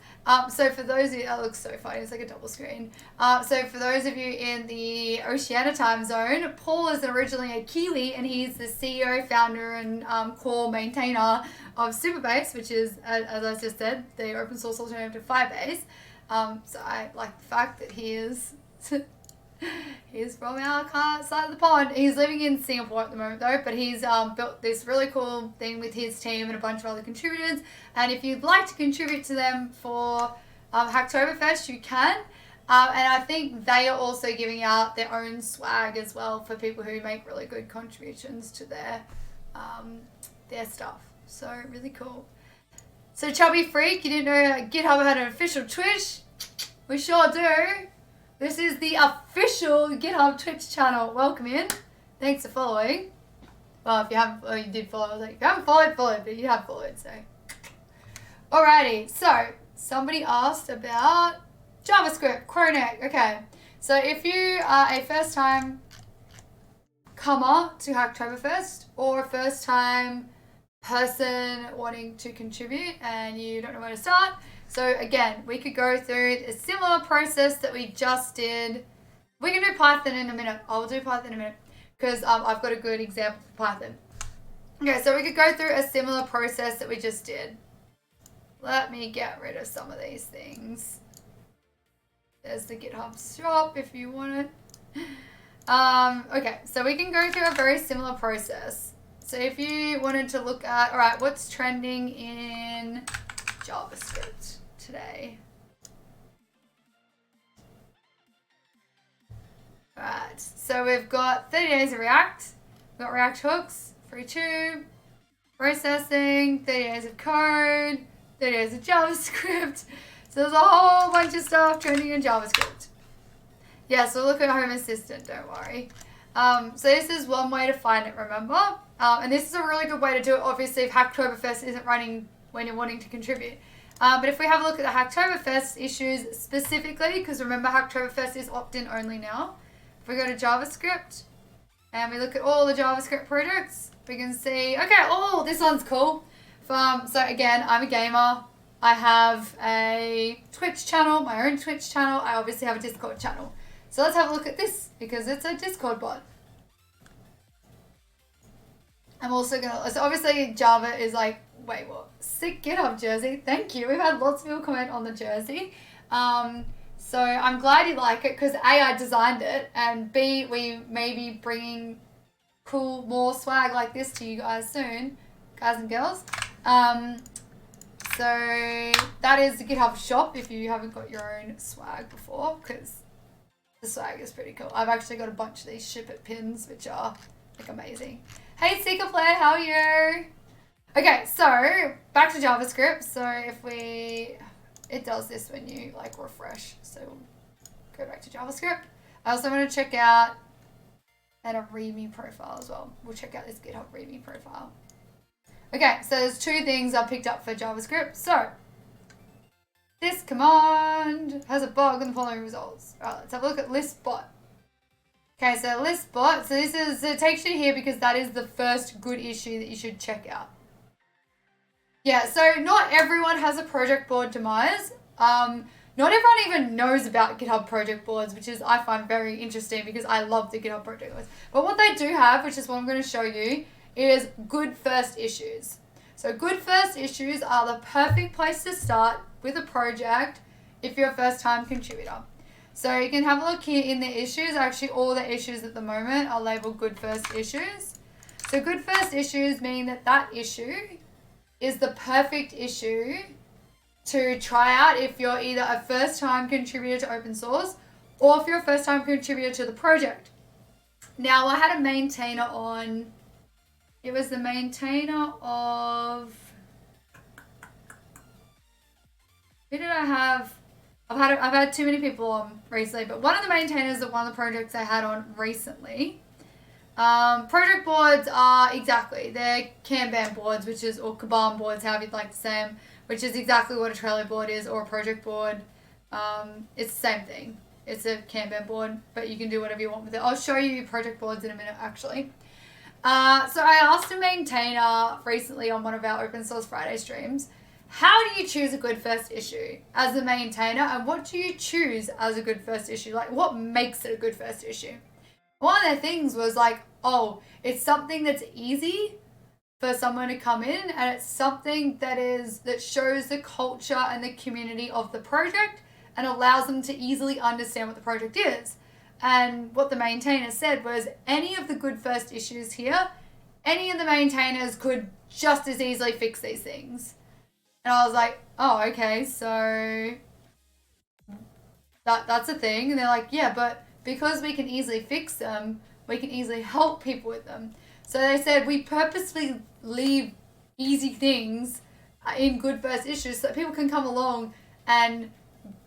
So for those of you, that looks so funny, it's like a double screen. So for those of you in the Oceania time zone, Paul is originally a Kiwi and he's the CEO, founder and core maintainer of Superbase, which is, as I just said, the open source alternative to Firebase. So I like the fact that he is he's from our side of the pond. He's living in Singapore at the moment though, but he's built this really cool thing with his team and a bunch of other contributors. And if you'd like to contribute to them for Hacktoberfest, you can. And I think they are also giving out their own swag as well for people who make really good contributions to their stuff. So really cool. So Chubby Freak, you didn't know GitHub had an official Twitch? We sure do. This is the official GitHub Twitch channel. Welcome in. Thanks for following. Well, if you haven't, well, you did follow. I was like, if you haven't followed, but you have followed, so. Alrighty, so somebody asked about JavaScript, Chroneck. Okay, so if you are a first-time comer to Hacktoberfest or a first-time person wanting to contribute and you don't know where to start, so again, we could go through a similar process that we just did. We can do Python in a minute. I'll do Python in a minute because I've got a good example for Python. Okay, so we could go through a similar process that we just did. Let me get rid of some of these things. There's the GitHub shop if you want it. Okay, so we can go through a very similar process. So if you wanted to look at, all right, what's trending in JavaScript today? Alright, so we've got 30 days of React, we've got React hooks, free tube, processing, 30 days of code, 30 days of JavaScript. So there's a whole bunch of stuff trending in JavaScript. Yeah, so look at Home Assistant, don't worry. So this is one way to find it, remember? And this is a really good way to do it, obviously, if Hacktoberfest isn't running when you're wanting to contribute. But if we have a look at the Hacktoberfest issues specifically, because remember Hacktoberfest is opt-in only now. If we go to JavaScript and we look at all the JavaScript projects, we can see, okay, oh, this one's cool. So again, I'm a gamer. I have a Twitch channel, my own Twitch channel. I obviously have a Discord channel. So let's have a look at this because it's a Discord bot. I'm also gonna, so obviously Java is like, wait, what? Sick GitHub jersey. Thank you. We've had lots of people comment on the jersey. So I'm glad you like it because A, I designed it, and B, we may be bringing cool, more swag like this to you guys soon, guys and girls. So that is the GitHub shop if you haven't got your own swag before, because the swag is pretty cool. I've actually got a bunch of these ship it pins, which are like amazing. Hey, Seeker Player, how are you? Okay, so back to JavaScript. So if it does this when you like refresh. So we'll go back to JavaScript. I also want to check out and a README profile as well. We'll check out this GitHub README profile. Okay, so there's two things I picked up for JavaScript. So this command has a bug in the following results. All right, let's have a look at list bot. Okay, so list bot. So it takes you here because that is the first good issue that you should check out. Yeah, so not everyone has a project board demise. Not everyone even knows about GitHub project boards, which is I find very interesting because I love the GitHub project boards. But what they do have, which is what I'm going to show you, is good first issues. So good first issues are the perfect place to start with a project if you're a first-time contributor. So you can have a look here in the issues. Actually, all the issues at the moment are labeled good first issues. So good first issues mean that that issue is the perfect issue to try out if you're either a first-time contributor to open source or if you're a first-time contributor to the project. Now, I had a maintainer on, it was the maintainer of, who did I have? I've had too many people on recently, but one of the maintainers of one of the projects I had on recently. Project boards are they're Kanban boards, or Kanban boards, however you'd like to say them, which is exactly what a Trello board is or a project board. It's the same thing. It's a Kanban board, but you can do whatever you want with it. I'll show you project boards in a minute, actually. So I asked a maintainer recently on one of our Open Source Friday streams, how do you choose a good first issue as a maintainer, and what do you choose as a good first issue? Like, what makes it a good first issue? One of their things was like, oh, it's something that's easy for someone to come in, and it's something that shows the culture and the community of the project and allows them to easily understand what the project is. And what the maintainer said was any of the good first issues here, any of the maintainers could just as easily fix these things. And I was like, oh, okay, so that's a thing. And they're like, yeah, but because we can easily fix them, we can easily help people with them. So they said we purposely leave easy things in good first issues so that people can come along and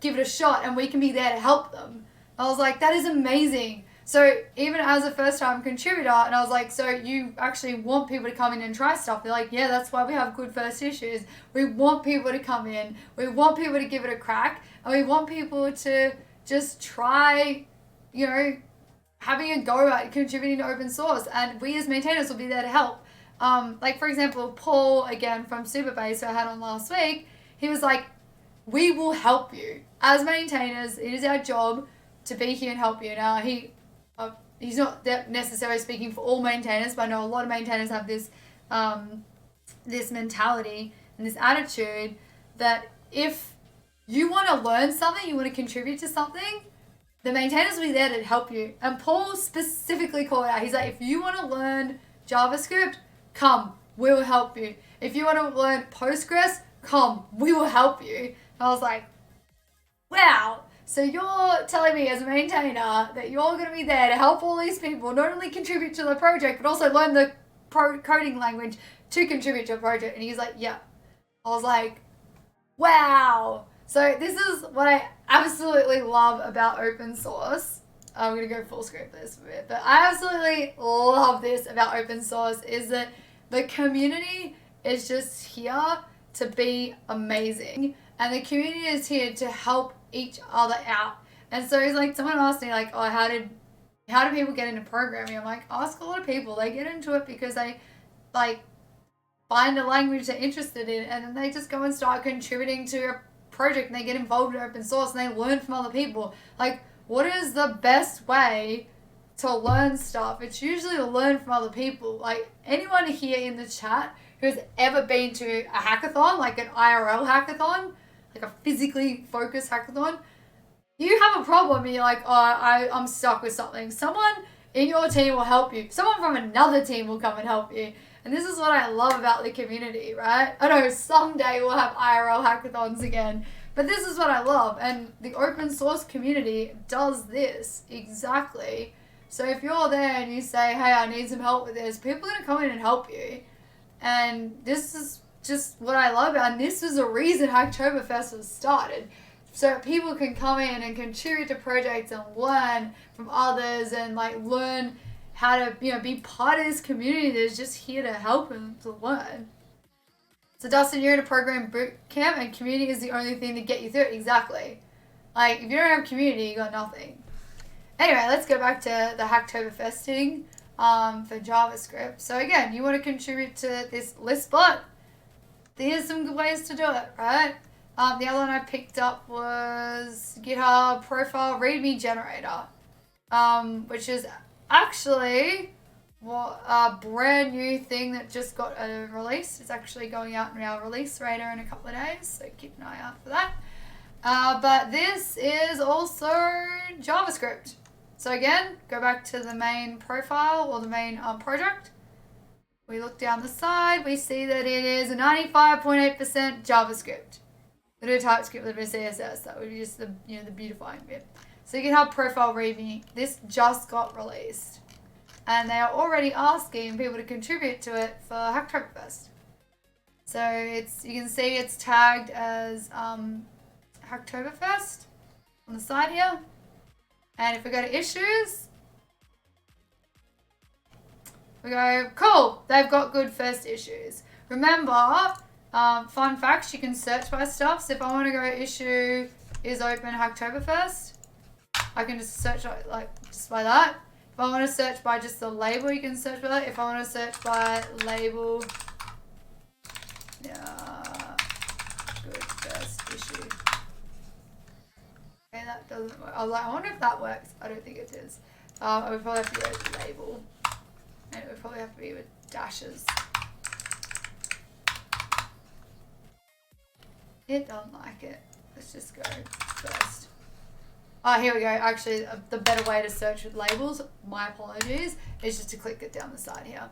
give it a shot and we can be there to help them. I was like, that is amazing. So even as a first-time contributor, and I was like, so you actually want people to come in and try stuff? They're like, yeah, that's why we have good first issues. We want people to come in. We want people to give it a crack. And we want people to just try, having a go at contributing to open source. And we as maintainers will be there to help. Like, for example, Paul, again, from Superbase, who I had on last week, he was like, we will help you. As maintainers, it is our job to be here and help you. Now, he's not necessarily speaking for all maintainers, but I know a lot of maintainers have this this mentality and this attitude that if you want to learn something, you want to contribute to something, the maintainers will be there to help you. And Paul specifically called out, he's like, if you want to learn JavaScript, come, we will help you. If you want to learn Postgres, come, we will help you. And I was like, wow. So you're telling me as a maintainer that you're going to be there to help all these people not only contribute to the project, but also learn the coding language to contribute to a project. And he's like, yeah. I was like, wow. So this is what I absolutely love about open source. I'm going to go full screen for this a bit. But I absolutely love this about open source is that the community is just here to be amazing. And the community is here to help each other out. And so it's like someone asked me like, oh, how do people get into programming? I'm like, ask a lot of people. They get into it because they like find a language they're interested in, and then they just go and start contributing to a project, and they get involved in open source, and they learn from other people. Like, what is the best way to learn stuff? It's usually to learn from other people. Like, anyone here in the chat who's ever been to a hackathon, like an IRL hackathon, like a physically focused hackathon, you have a problem and you're like, oh, I'm stuck with something. Someone in your team will help you. Someone from another team will come and help you. And this is what I love about the community, right? I know someday we'll have IRL hackathons again, but this is what I love. And the open source community does this exactly. So if you're there and you say, hey, I need some help with this, people are going to come in and help you. And this is just what I love about it. And this was the reason Hacktoberfest was started. So people can come in and contribute to projects and learn from others and like learn how to, you know, be part of this community that's just here to help and to learn. So Dustin, you're in a program boot camp and community is the only thing to get you through it. Exactly. Like, if you don't have community, you got nothing. Anyway, let's go back to the Hacktoberfesting for JavaScript. So again, you want to contribute to this list bot. There's some good ways to do it, right? The other one I picked up was GitHub Profile README Generator, which is actually a brand new thing that just got released. It's actually going out in our release radar in a couple of days, so keep an eye out for that. But this is also JavaScript. So again, go back to the main profile or the main project. We look down the side, we see that it is a 95.8% JavaScript. A little TypeScript, a little bit of CSS. That would be just the, you know, the beautifying bit. So you can have profile README. This just got released. And they are already asking people to contribute to it for Hacktoberfest. So it's, you can see it's tagged as Hacktoberfest on the side here. And if we go to issues, we go, cool, they've got good first issues. Remember, fun facts, you can search by stuff. So if I want to go issue is open Hacktoberfest, I can just search like just by that. If I want to search by just the label, you can search by that. If I want to search by label, good first issue. Okay, that doesn't work. I was like, I wonder if that works. I don't think it is. I would probably have to go with label. And it would probably have to be with dashes. It doesn't like it. Let's just go first. Oh, here we go. Actually, the better way to search with labels, my apologies, is just to click it down the side here.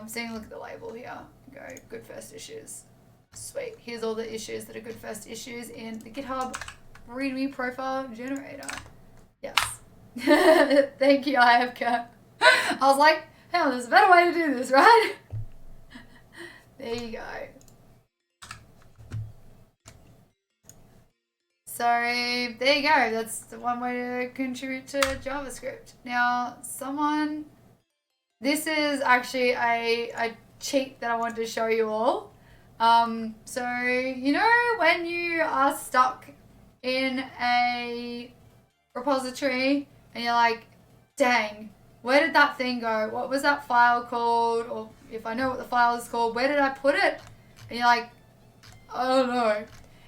So you can look at the label here. Go, good first issues. Sweet. Here's all the issues that are good first issues in the GitHub README profile generator. Yes. Thank you, IFK. I was like, hang on, there's a better way to do this, right? There you go. So there you go. That's the one way to contribute to JavaScript. Now, this is actually a cheat that I wanted to show you all. So, you know, when you are stuck in a repository and you're like, dang, where did that thing go? What was that file called? Or if I know what the file is called, where did I put it? And you're like, I don't know.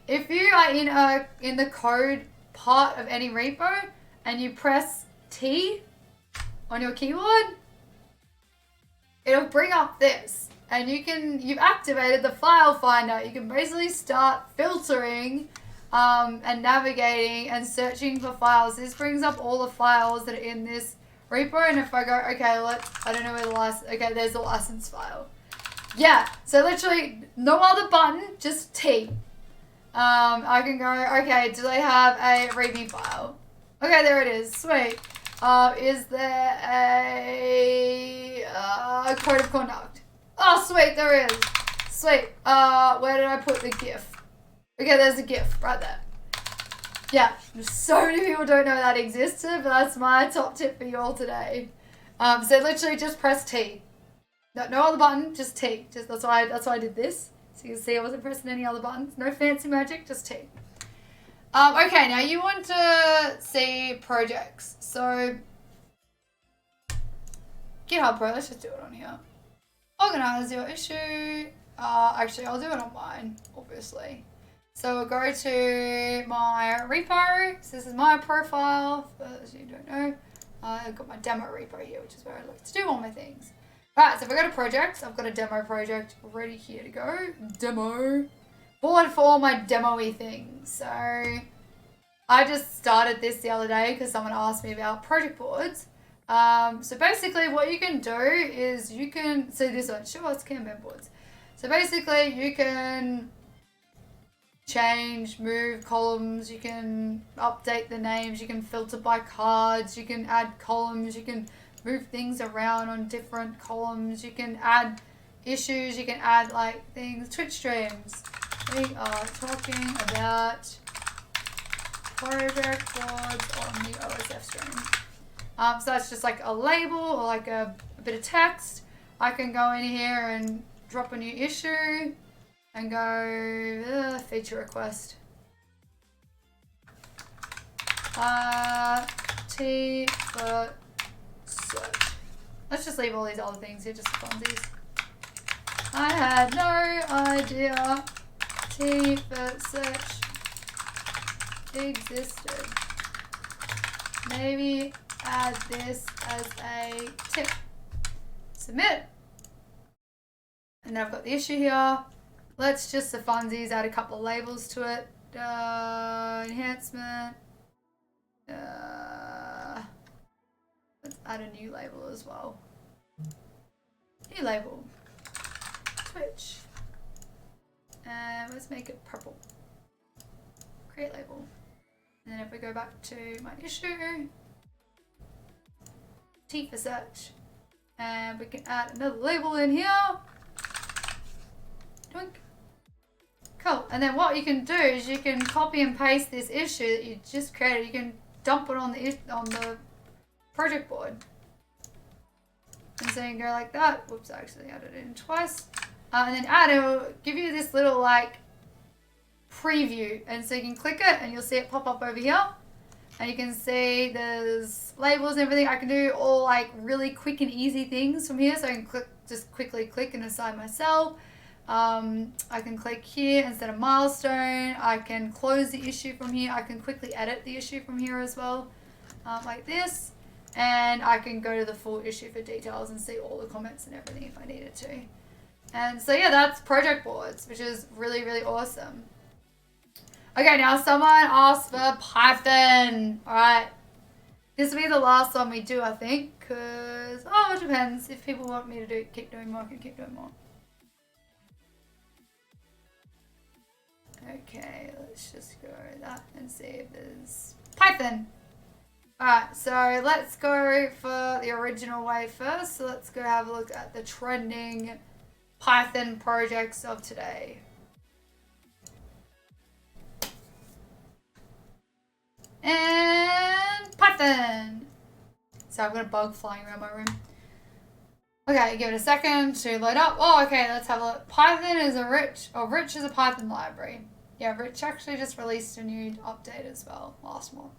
If you are in the code part of any repo and you press T on your keyboard, it'll bring up this. And you've activated the file finder. You can basically start filtering and navigating and searching for files. This brings up all the files that are in this repo. And if I go, okay, I don't know where the license, okay, there's the license file. Yeah, so literally no other button, just T. I can go, okay, do they have a README file? Okay, there it is, sweet. Is there a code of conduct? Oh, sweet, there is. Sweet. Where did I put the GIF? Okay, there's a GIF right there. Yeah, so many people don't know that existed, but that's my top tip for you all today. So literally just press T. No other button, just T. That's why I did this. So you can see I wasn't pressing any other buttons. No fancy magic, just T. Okay, now you want to see projects. So GitHub Pro, let's just do it on here. Organize your issue. Actually, I'll do it on mine, obviously. So we'll go to my repo. So this is my profile, for those of you who don't know. I've got my demo repo here, which is where I like to do all my things. Alright, so if I go to projects, I've got a demo project ready here to go. Demo. Board for all my demo-y things. So I just started this the other day because someone asked me about project boards. So basically what you can do is you can see this one. Sure, it's Kanban boards. So basically you can change, move columns, you can update the names, you can filter by cards, you can add columns, you can move things around on different columns, you can add issues, you can add like things, Twitch streams. We are talking about project boards on the OSF stream. So that's just like a label or like a bit of text. I can go in here and drop a new issue and go feature request. T for search. Let's just leave all these other things here just for funsies. I had no idea T for search existed. Maybe add this as a tip. Submit. And then I've got the issue here. Let's just the funsies add a couple of labels to it. Enhancement. Let's add a new label as well. New label. Twitch. And let's make it purple. Create label. And then if we go back to my issue, T for search. And we can add another label in here. Twink. Cool. And then what you can do is you can copy and paste this issue that you just created. You can dump it on the project board. And so you can go like that. Whoops, I actually added it in twice. And then it will give you this little like preview. And so you can click it and you'll see it pop up over here. And you can see there's labels and everything. I can do all like really quick and easy things from here. So I can just quickly click and assign myself. I can click here instead of milestone. I can close the issue from here. I can quickly edit the issue from here as well, like this. And I can go to the full issue for details and see all the comments and everything if I needed to. And so yeah, that's project boards, which is really, really awesome. Okay, now someone asked for Python. All right, this will be the last one we do, I think, because, it depends. If people want me to keep doing more, I can keep doing more. Okay, let's just go that and see if there's Python. Alright, so let's go for the original way first. So let's go have a look at the trending Python projects of today. And Python. So I've got a bug flying around my room. Okay, give it a second to load up. Oh, okay, let's have a look. Python is Rich is a Python library. Yeah, Rich actually just released a new update as well last month.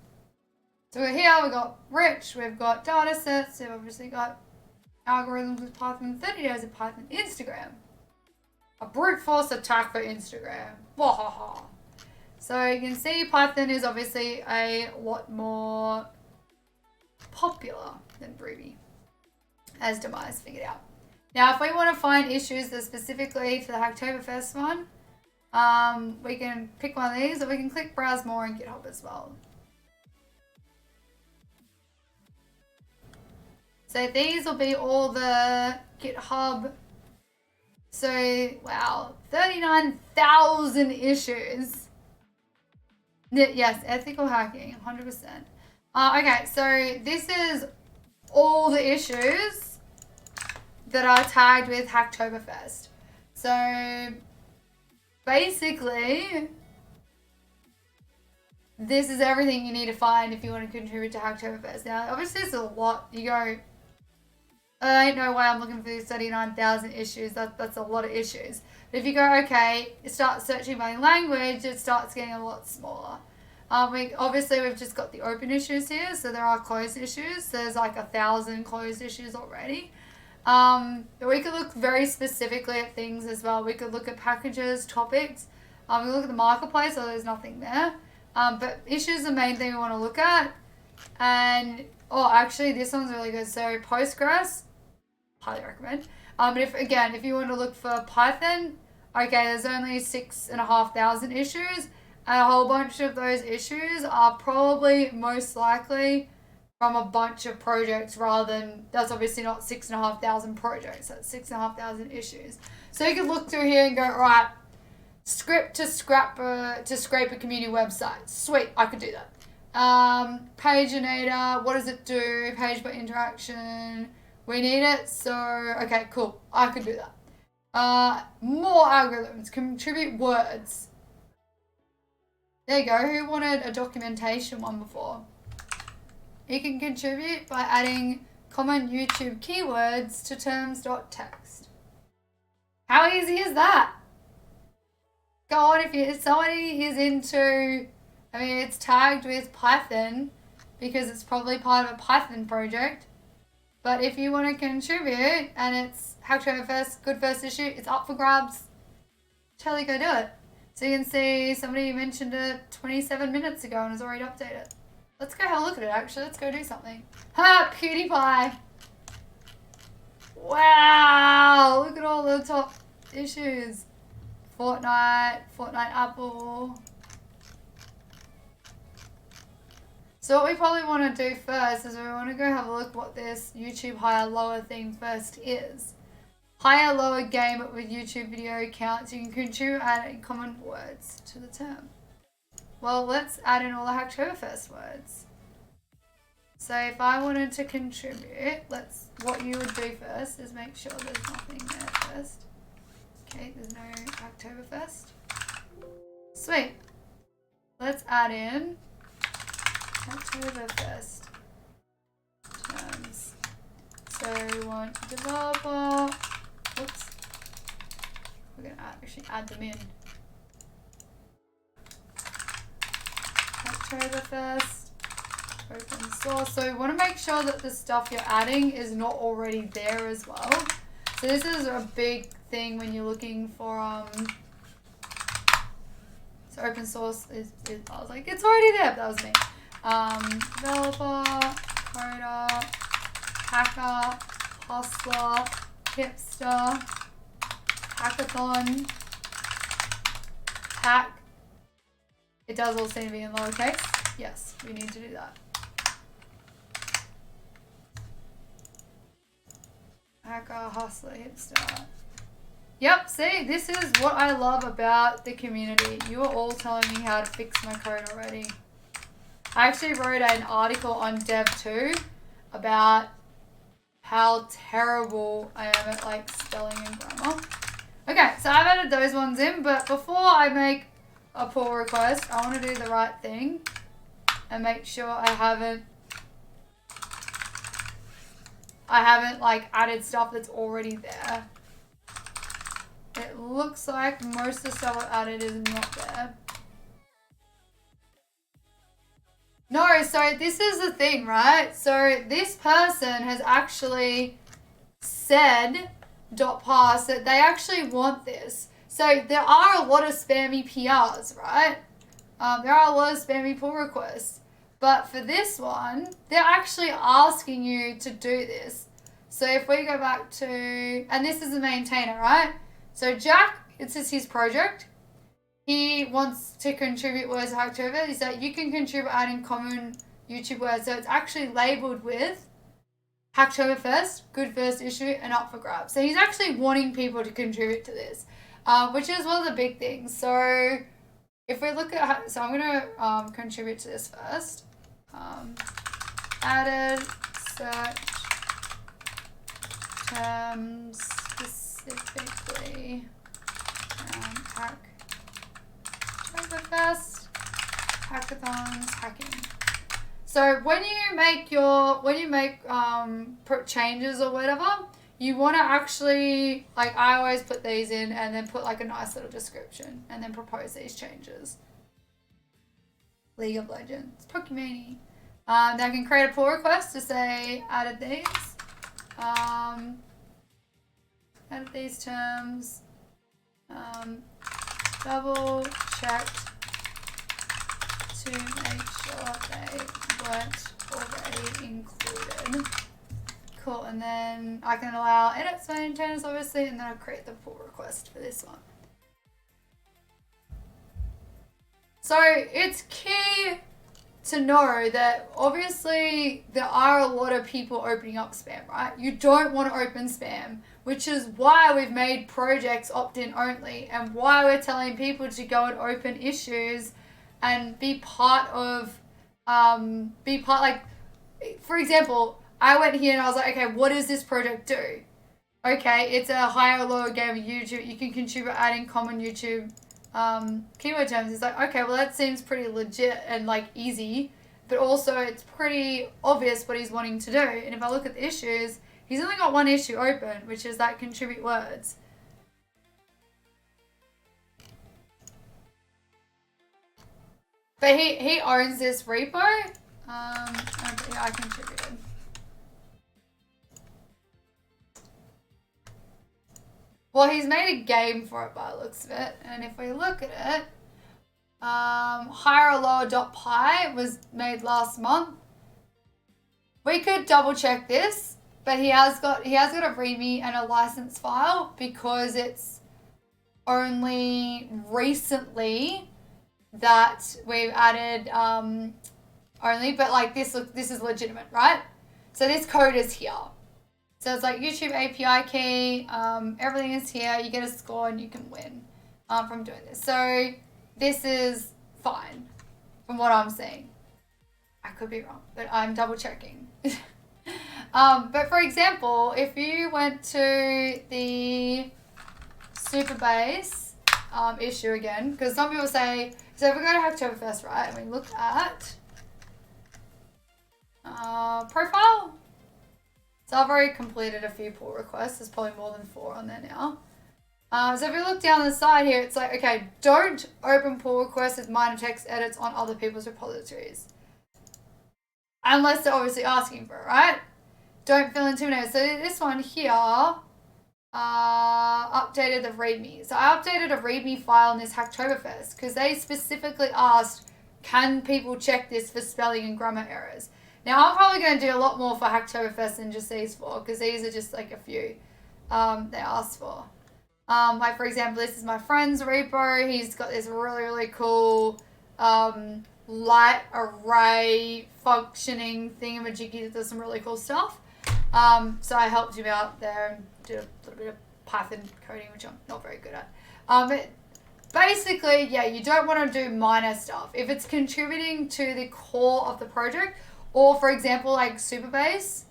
So we're here, we've got Rich, we've got data sets, we've obviously got algorithms with Python, 30 days of Python, Instagram. A brute force attack for Instagram. Wahaha. So you can see Python is obviously a lot more popular than Ruby, as Demise figured out. Now, if we want to find issues that specifically for the Hacktoberfest one, we can pick one of these, or we can click Browse More in GitHub as well. So these will be all the GitHub. So, wow, 39,000 issues. Yes, ethical hacking, 100%. Okay, so this is all the issues that are tagged with Hacktoberfest. So basically, this is everything you need to find if you want to contribute to Hacktoberfest. Now, obviously, it's a lot. You go, I don't know why I'm looking for these 39,000 issues. That's a lot of issues. But if you go, okay, you start searching by language, it starts getting a lot smaller. We've just got the open issues here, so there are closed issues. There's like 1,000 closed issues already. But we could look very specifically at things as well. We could look at packages, topics. We could look at the marketplace, so there's nothing there. But issues are the main thing we want to look at. And, actually, this one's really good. So Postgres, highly recommend. But if you want to look for Python, okay, there's only 6,500 issues. And a whole bunch of those issues are probably most likely from a bunch of projects rather than, that's obviously not 6,500 projects, that's 6,500 issues. So you can look through here and go, right, Script to scrape a community website. Sweet, I could do that. Paginator, what does it do? Page by interaction. We need it, so okay, cool. I could do that. More algorithms. Contribute words. There you go. Who wanted a documentation one before? You can contribute by adding common YouTube keywords to terms.txt. How easy is that? Go on, if somebody is into, I mean, it's tagged with Python because it's probably part of a Python project. But if you want to contribute and it's Hacktoberfest, good first issue, it's up for grabs, totally go do it. So you can see somebody mentioned it 27 minutes ago and has already updated. Let's go have a look at it actually. Let's go do something. Ha! PewDiePie! Wow! Look at all the top issues. Fortnite Apple. So what we probably want to do first is we want to go have a look what this YouTube higher lower thing first is. Higher lower game with YouTube video counts. You can contribute adding common words to the term. Well, let's add in all the Hacktoberfest words. So if I wanted to contribute, what you would do first is make sure there's nothing there first. Okay, there's no Hacktoberfest. Sweet. Let's add in Hacktoberfest terms. So we want developer. Oops. We're going to actually add them in. Hacktoberfest. Open source. So we want to make sure that the stuff you're adding is not already there as well. So this is a big thing when you're looking for so open source is I was like, it's already there, but that was me. Developer, coder, hacker, hustler, hipster, hackathon, hack. It does all seem to be in lowercase. Yes, we need to do that. Hacker, hustler, hipster. Yep, see, this is what I love about the community. You are all telling me how to fix my code already. I actually wrote an article on Dev2 about how terrible I am at like spelling and grammar. Okay, so I've added those ones in, but before I make a pull request, I want to do the right thing and make sure I haven't like added stuff that's already there. It looks like most of the stuff I've added is not there. No, so this is the thing, right? So this person has actually said .pass that they actually want this. So there are a lot of spammy PRs, right? There are a lot of spammy pull requests. But for this one, they're actually asking you to do this. So if we go back to, and this is the maintainer, right? So Jack, this is his project. He wants to contribute words to Hacktober. He said you can contribute adding common YouTube words. So it's actually labeled with Hacktoberfest, good first issue, and up for grabs. So he's actually wanting people to contribute to this, which is one of the big things. So if we look at, so I'm going to contribute to this first. Added search terms specifically Hacktoberfest, hackathons, hacking. So when you make changes or whatever, you want to actually, like I always put these in and then put like a nice little description and then propose these changes. League of Legends, Pokemon. Now I can create a pull request to say added these. Added these terms. Double checked to make sure they weren't already included. Cool, and then I can allow edits maintainers obviously, and then I'll create the pull request for this one. So it's key to know that obviously there are a lot of people opening up spam, right? You don't want to open spam which is why we've made projects opt-in only and why we're telling people to go and open issues and be part of, like, for example, I went here and I was like, okay, what does this project do? Okay, it's a higher or lower game of YouTube. You can contribute adding common YouTube keyword terms. It's like, okay, well that seems pretty legit and like easy, but also it's pretty obvious what he's wanting to do. And if I look at the issues, he's only got one issue open, which is that contribute words. But he owns this repo. Yeah, I contributed. Well, he's made a game for it by the looks of it. And if we look at it, higher or lower.py was made last month. We could double check this, but he has got a README and a license file because it's only recently that we've added only, but like this is legitimate, right? So this code is here. So it's like YouTube API key, everything is here. You get a score and you can win from doing this. So this is fine from what I'm seeing. I could be wrong, but I'm double checking. But for example, if you went to the Superbase issue again, because some people say, so if we go to Hacktoberfest, right, and we look at profile. So I've already completed a few pull requests. There's probably more than 4 on there now. So if you look down the side here, it's like, okay, don't open pull requests with minor text edits on other people's repositories. Unless they're obviously asking for it, right? Don't feel intimidated. So this one here, updated the README. So I updated a README file in this Hacktoberfest because they specifically asked, can people check this for spelling and grammar errors? Now, I'm probably going to do a lot more for Hacktoberfest than just these 4, because these are just like a few they asked for. Like, for example, this is my friend's repo. He's got this really, really cool light array functioning thingamajiggy that does some really cool stuff. So I helped him out there and did a little bit of Python coding, which I'm not very good at. But basically, yeah, you don't want to do minor stuff. If it's contributing to the core of the project, or for example, like Superbase,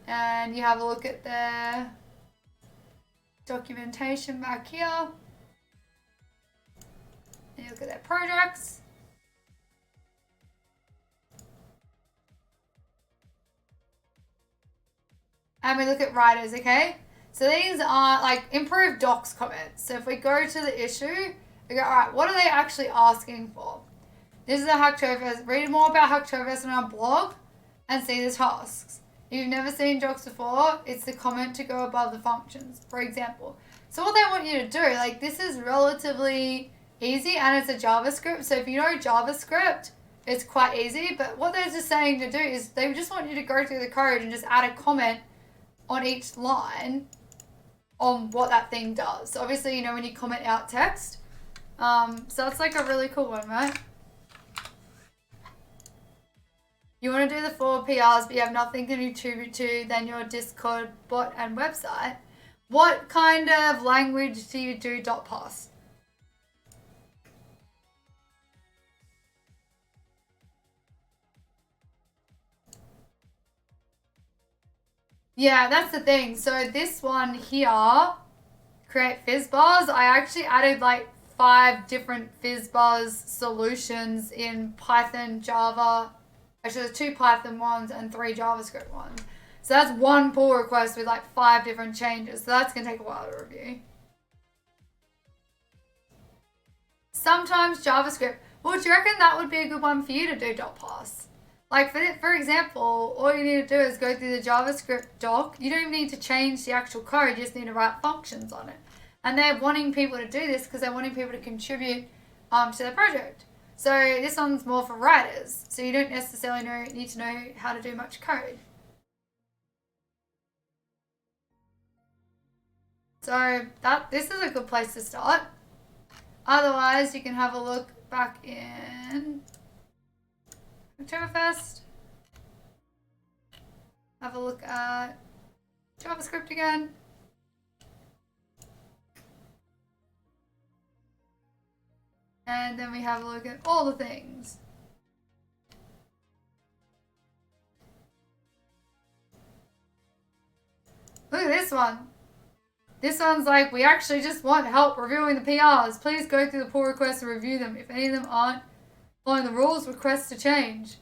and you have a look at their documentation back here, and you look at their projects. And we look at writers, okay? So these are like improved docs comments. So if we go to the issue, we go, all right, what are they actually asking for? This is a Hacktoberfest. Read more about Hacktoberfest on our blog and see the tasks. If you've never seen docs before, it's the comment to go above the functions, for example. So what they want you to do, like this is relatively easy and it's a JavaScript. So if you know JavaScript, it's quite easy. But what they're just saying to do is they just want you to go through the code and just add a comment on each line on what that thing does. So obviously, you know, when you comment out text. So that's like a really cool one, right? You want to do the 4 PRs, but you have nothing to contribute to than your Discord bot and website. What kind of language do you do .pos? Yeah, that's the thing. So this one here, create fizzbars. I actually added like 5 different fizzbars solutions in Python, Java. Actually, there's 2 Python ones and 3 JavaScript ones. So that's one pull request with like 5 different changes. So that's going to take a while to review. Sometimes JavaScript. Well, do you reckon that would be a good one for you to do .pos? Like for example, all you need to do is go through the JavaScript doc. You don't even need to change the actual code. You just need to write functions on it. And they're wanting people to do this because they're wanting people to contribute to their project. So this one's more for writers. So you don't necessarily need to know how to do much code. So this is a good place to start. Otherwise, you can have a look back in Octoberfest. Have a look at JavaScript again. And then we have a look at all the things. Look at this one. This one's like, we actually just want help reviewing the PRs. Please go through the pull requests and review them. If any of them aren't following the rules, request to change.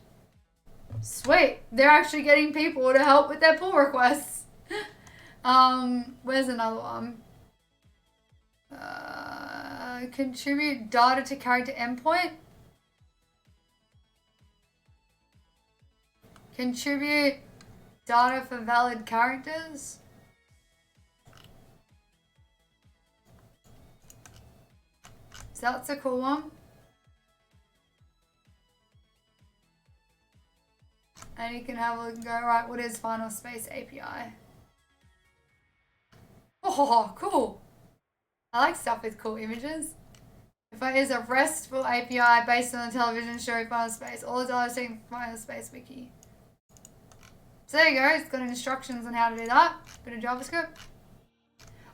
Sweet. They're actually getting people to help with their pull requests. Where's another one? Contribute data to character endpoint. Contribute data for valid characters. So that's a cool one. And you can have a look and go, right, what is Final Space API? Oh, cool. I like stuff with cool images. If it is a RESTful API based on the television show Final Space, all the data is taken from Final Space Wiki. So there you go, it's got instructions on how to do that. Bit of JavaScript.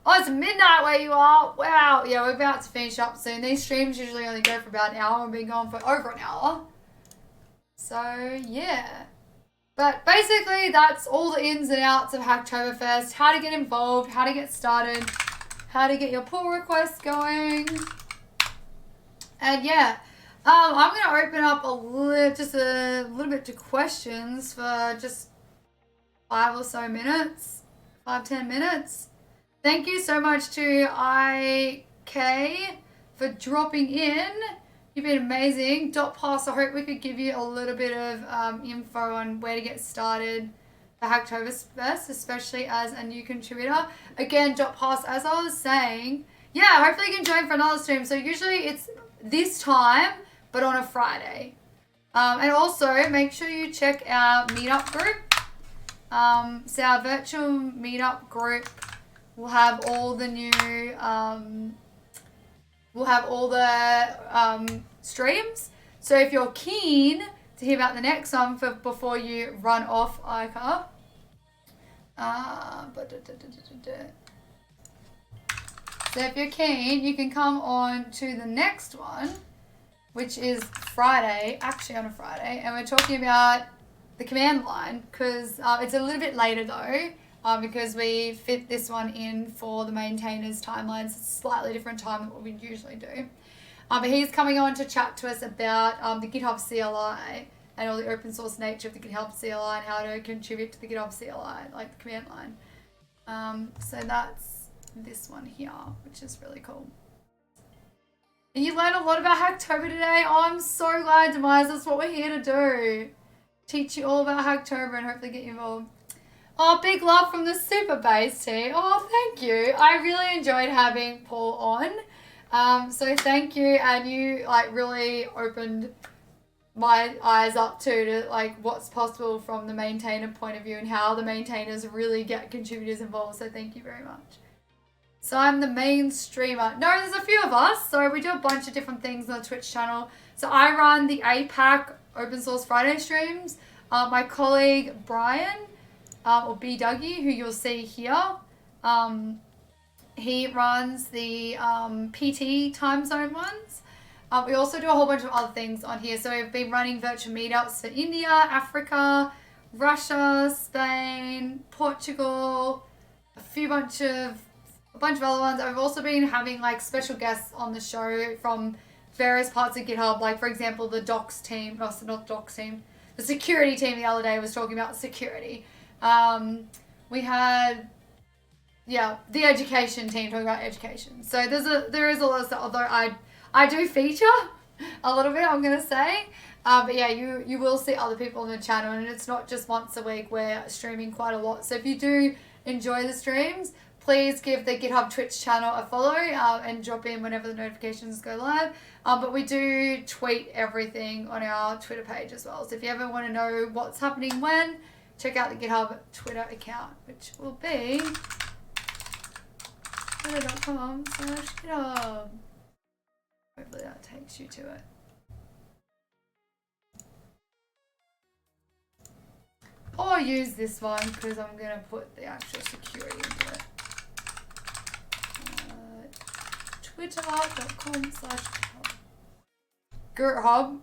Oh, it's midnight where you are. Wow. Yeah, we're about to finish up soon. These streams usually only go for about an hour. We've been going for over an hour. So, yeah. But basically, that's all the ins and outs of Hacktoberfest. How to get involved, how to get started, how to get your pull requests going. And yeah, I'm going to open up just a little bit to questions for just 5 or so minutes. 5-10 minutes. Thank you so much to IK for dropping in. You've been amazing. Pass, I hope we could give you a little bit of info on where to get started for Hacktoberfest, especially as a new contributor. Again, Pass, as I was saying, yeah, hopefully you can join for another stream. So usually it's this time, but on a Friday. And also, make sure you check our meetup group. So our virtual meetup group will have all the new, streams. So if you're keen to hear about the next one before you run off, Ica. So if you're keen, you can come on to the next one, which is Friday, actually on a Friday, and we're talking about the command line, because it's a little bit later though, because we fit this one in for the maintainers' timelines. It's a slightly different time than what we usually do. But he's coming on to chat to us about the GitHub CLI and all the open source nature of the GitHub CLI and how to contribute to the GitHub CLI, like the command line. So that's this one here, which is really cool. And you learned a lot about Hacktober today. Oh, I'm so glad, Demise. That's what we're here to do. Teach you all about Hacktober and hopefully get you involved. Oh, big love from the Super Bass team. Oh, thank you. I really enjoyed having Paul on. So thank you. And you really opened my eyes up to what's possible from the maintainer point of view and how the maintainers really get contributors involved. So thank you very much. So I'm the main streamer. No, there's a few of us. So we do a bunch of different things on the Twitch channel. So I run the APAC Open Source Friday streams. My colleague Brian, or B Dougie, who you'll see here, he runs the PT time zone ones. We also do a whole bunch of other things on here. So we've been running virtual meetups for India, Africa, Russia, Spain, Portugal, a bunch of other ones. I've also been having special guests on the show from various parts of GitHub. Like for example, the docs team, not docs team, the security team the other day was talking about security. We had, the education team talking about education. So there is a lot of stuff, although I do feature a little bit, I'm going to say. But yeah, you will see other people on the channel, and it's not just once a week. We're streaming quite a lot. So if you do enjoy the streams, please give the GitHub Twitch channel a follow and drop in whenever the notifications go live. But we do tweet everything on our Twitter page as well. So if you ever want to know what's happening when, check out the GitHub Twitter account, which will be twitter.com/GitHub. Hopefully that takes you to it. Or use this one because I'm going to put the actual security into it. Twitter.com/GitHub. GitHub,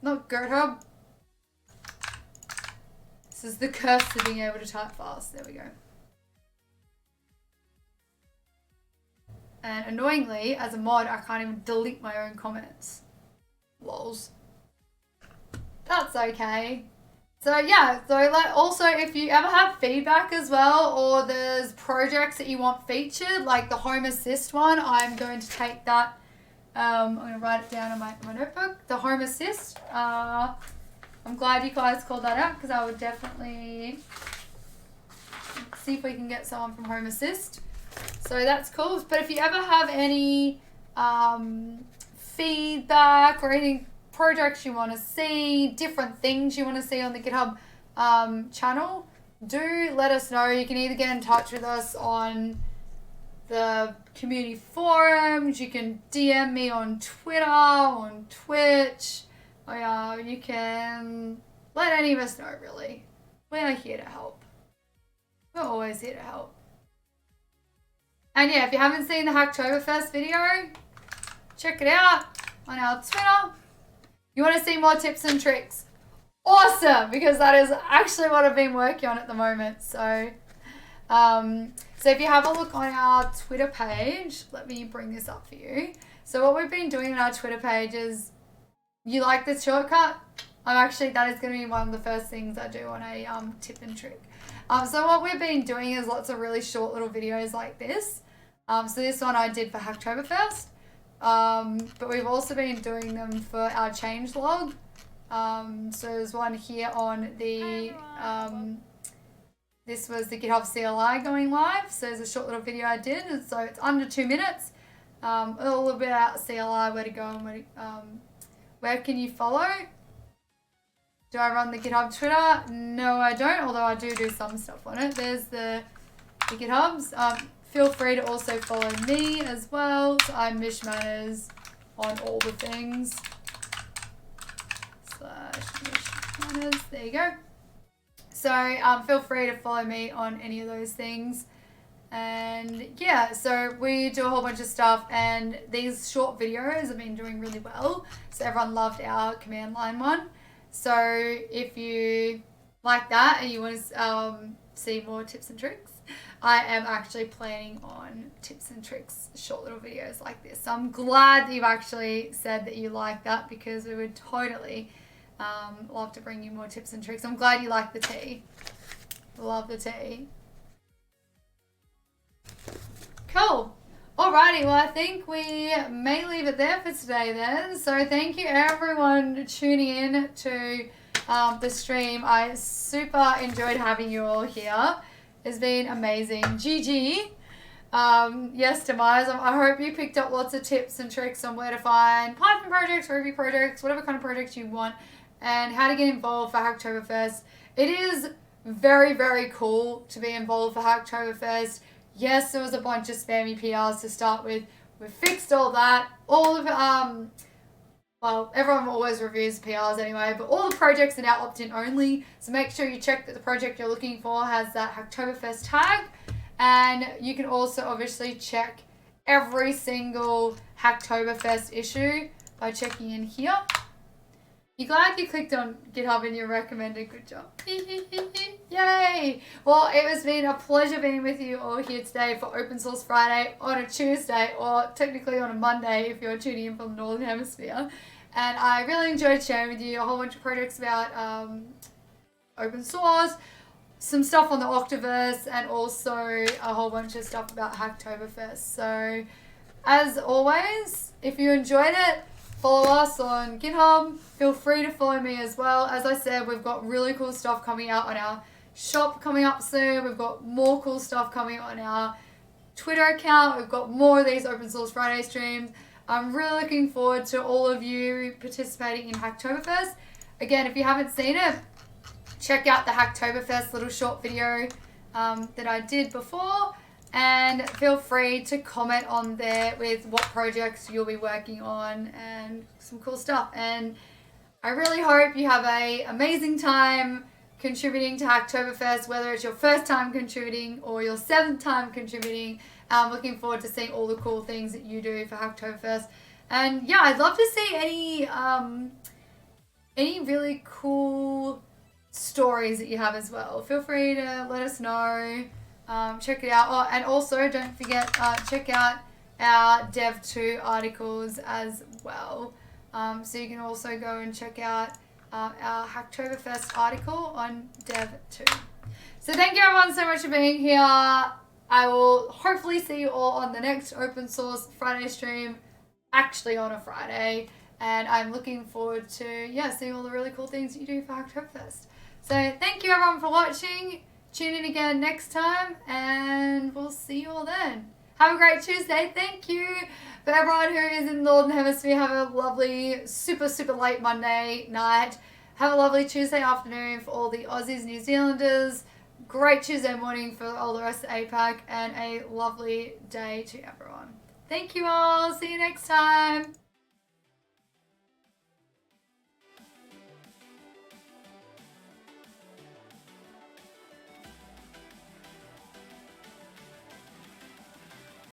not GitHub. This is the curse of being able to type fast. There we go. And annoyingly, as a mod, I can't even delete my own comments. Lols. That's okay. So yeah, so also if you ever have feedback as well, or there's projects that you want featured, like the Home Assist one, I'm going to take that. I'm going to write it down on my notebook. The Home Assist. I'm glad you guys called that out because I would definitely see if we can get someone from Home Assist. So that's cool. But if you ever have any feedback or any projects you want to see, different things you want to see on the GitHub channel, do let us know. You can either get in touch with us on the community forums, you can DM me on Twitter, on Twitch, or you can let any of us know, really. We're here to help. We're always here to help. And yeah, if you haven't seen the Hacktoberfest video, check it out on our Twitter. You want to see more tips and tricks? Awesome, because that is actually what I've been working on at the moment. So, so if you have a look on our Twitter page, let me bring this up for you. So what we've been doing on our Twitter page is, you like this shortcut? That is going to be one of the first things I do on a tip and trick. So what we've been doing is lots of really short little videos like this. So this one I did for Hacktoberfest. But we've also been doing them for our changelog. So there's one here on the, this was the GitHub CLI going live. So there's a short little video I did. And so it's under 2 minutes. A little bit about CLI, where to go and where can you follow. Do I run the GitHub Twitter? No, I don't, although I do some stuff on it. There's the GitHubs. Feel free to also follow me as well. So I'm Mish Manners on all the things. /Mish Manners. There you go. So feel free to follow me on any of those things. And yeah, so we do a whole bunch of stuff, and these short videos have been doing really well. So everyone loved our command line one. So if you like that and you want to see more tips and tricks, I am actually planning on tips and tricks, short little videos like this. So I'm glad that you've actually said that you like that, because we would totally love to bring you more tips and tricks. I'm glad you like the tea. Love the tea. Cool. Alrighty, well I think we may leave it there for today then. So thank you everyone tuning in to the stream. I super enjoyed having you all here. It's been amazing. GG. Yes, Demise, I hope you picked up lots of tips and tricks on where to find Python projects, Ruby projects, whatever kind of projects you want, and how to get involved for Hacktoberfest. It is very, very cool to be involved for Hacktoberfest. Yes, there was a bunch of spammy PRs to start with. We fixed all that. All of, well, everyone always reviews PRs anyway, but all the projects are now opt-in only. So make sure you check that the project you're looking for has that Hacktoberfest tag. And you can also obviously check every single Hacktoberfest issue by checking in here. You glad you clicked on GitHub and you recommended? Good job. Yay! Well, it has been a pleasure being with you all here today for Open Source Friday on a Tuesday, or technically on a Monday if you're tuning in from the Northern Hemisphere. And I really enjoyed sharing with you a whole bunch of projects about open source, some stuff on the Octopus, and also a whole bunch of stuff about Hacktoberfest. So, as always, if you enjoyed it, follow us on GitHub. Feel free to follow me as well. As I said, we've got really cool stuff coming out on our shop coming up soon. We've got more cool stuff coming on our Twitter account. We've got more of these Open Source Friday streams. I'm really looking forward to all of you participating in Hacktoberfest. Again, if you haven't seen it, check out the Hacktoberfest little short video that I did before. And feel free to comment on there with what projects you'll be working on and some cool stuff. And I really hope you have an amazing time contributing to Hacktoberfest, whether it's your first time contributing or your 7th time contributing. I'm looking forward to seeing all the cool things that you do for Hacktoberfest. And yeah, I'd love to see any really cool stories that you have as well. Feel free to let us know. Check it out. Oh, and also don't forget, check out our Dev2 articles as well. So you can also go and check out our Hacktoberfest article on Dev2. So thank you everyone so much for being here. I will hopefully see you all on the next Open Source Friday stream, actually on a Friday. And I'm looking forward to, seeing all the really cool things you do for Hacktoberfest. So thank you everyone for watching. Tune in again next time and we'll see you all then. Have a great Tuesday. Thank you. For everyone who is in the Northern Hemisphere, have a lovely, super, super late Monday night. Have a lovely Tuesday afternoon for all the Aussies, New Zealanders. Great Tuesday morning for all the rest of APAC, and a lovely day to everyone. Thank you all. See you next time.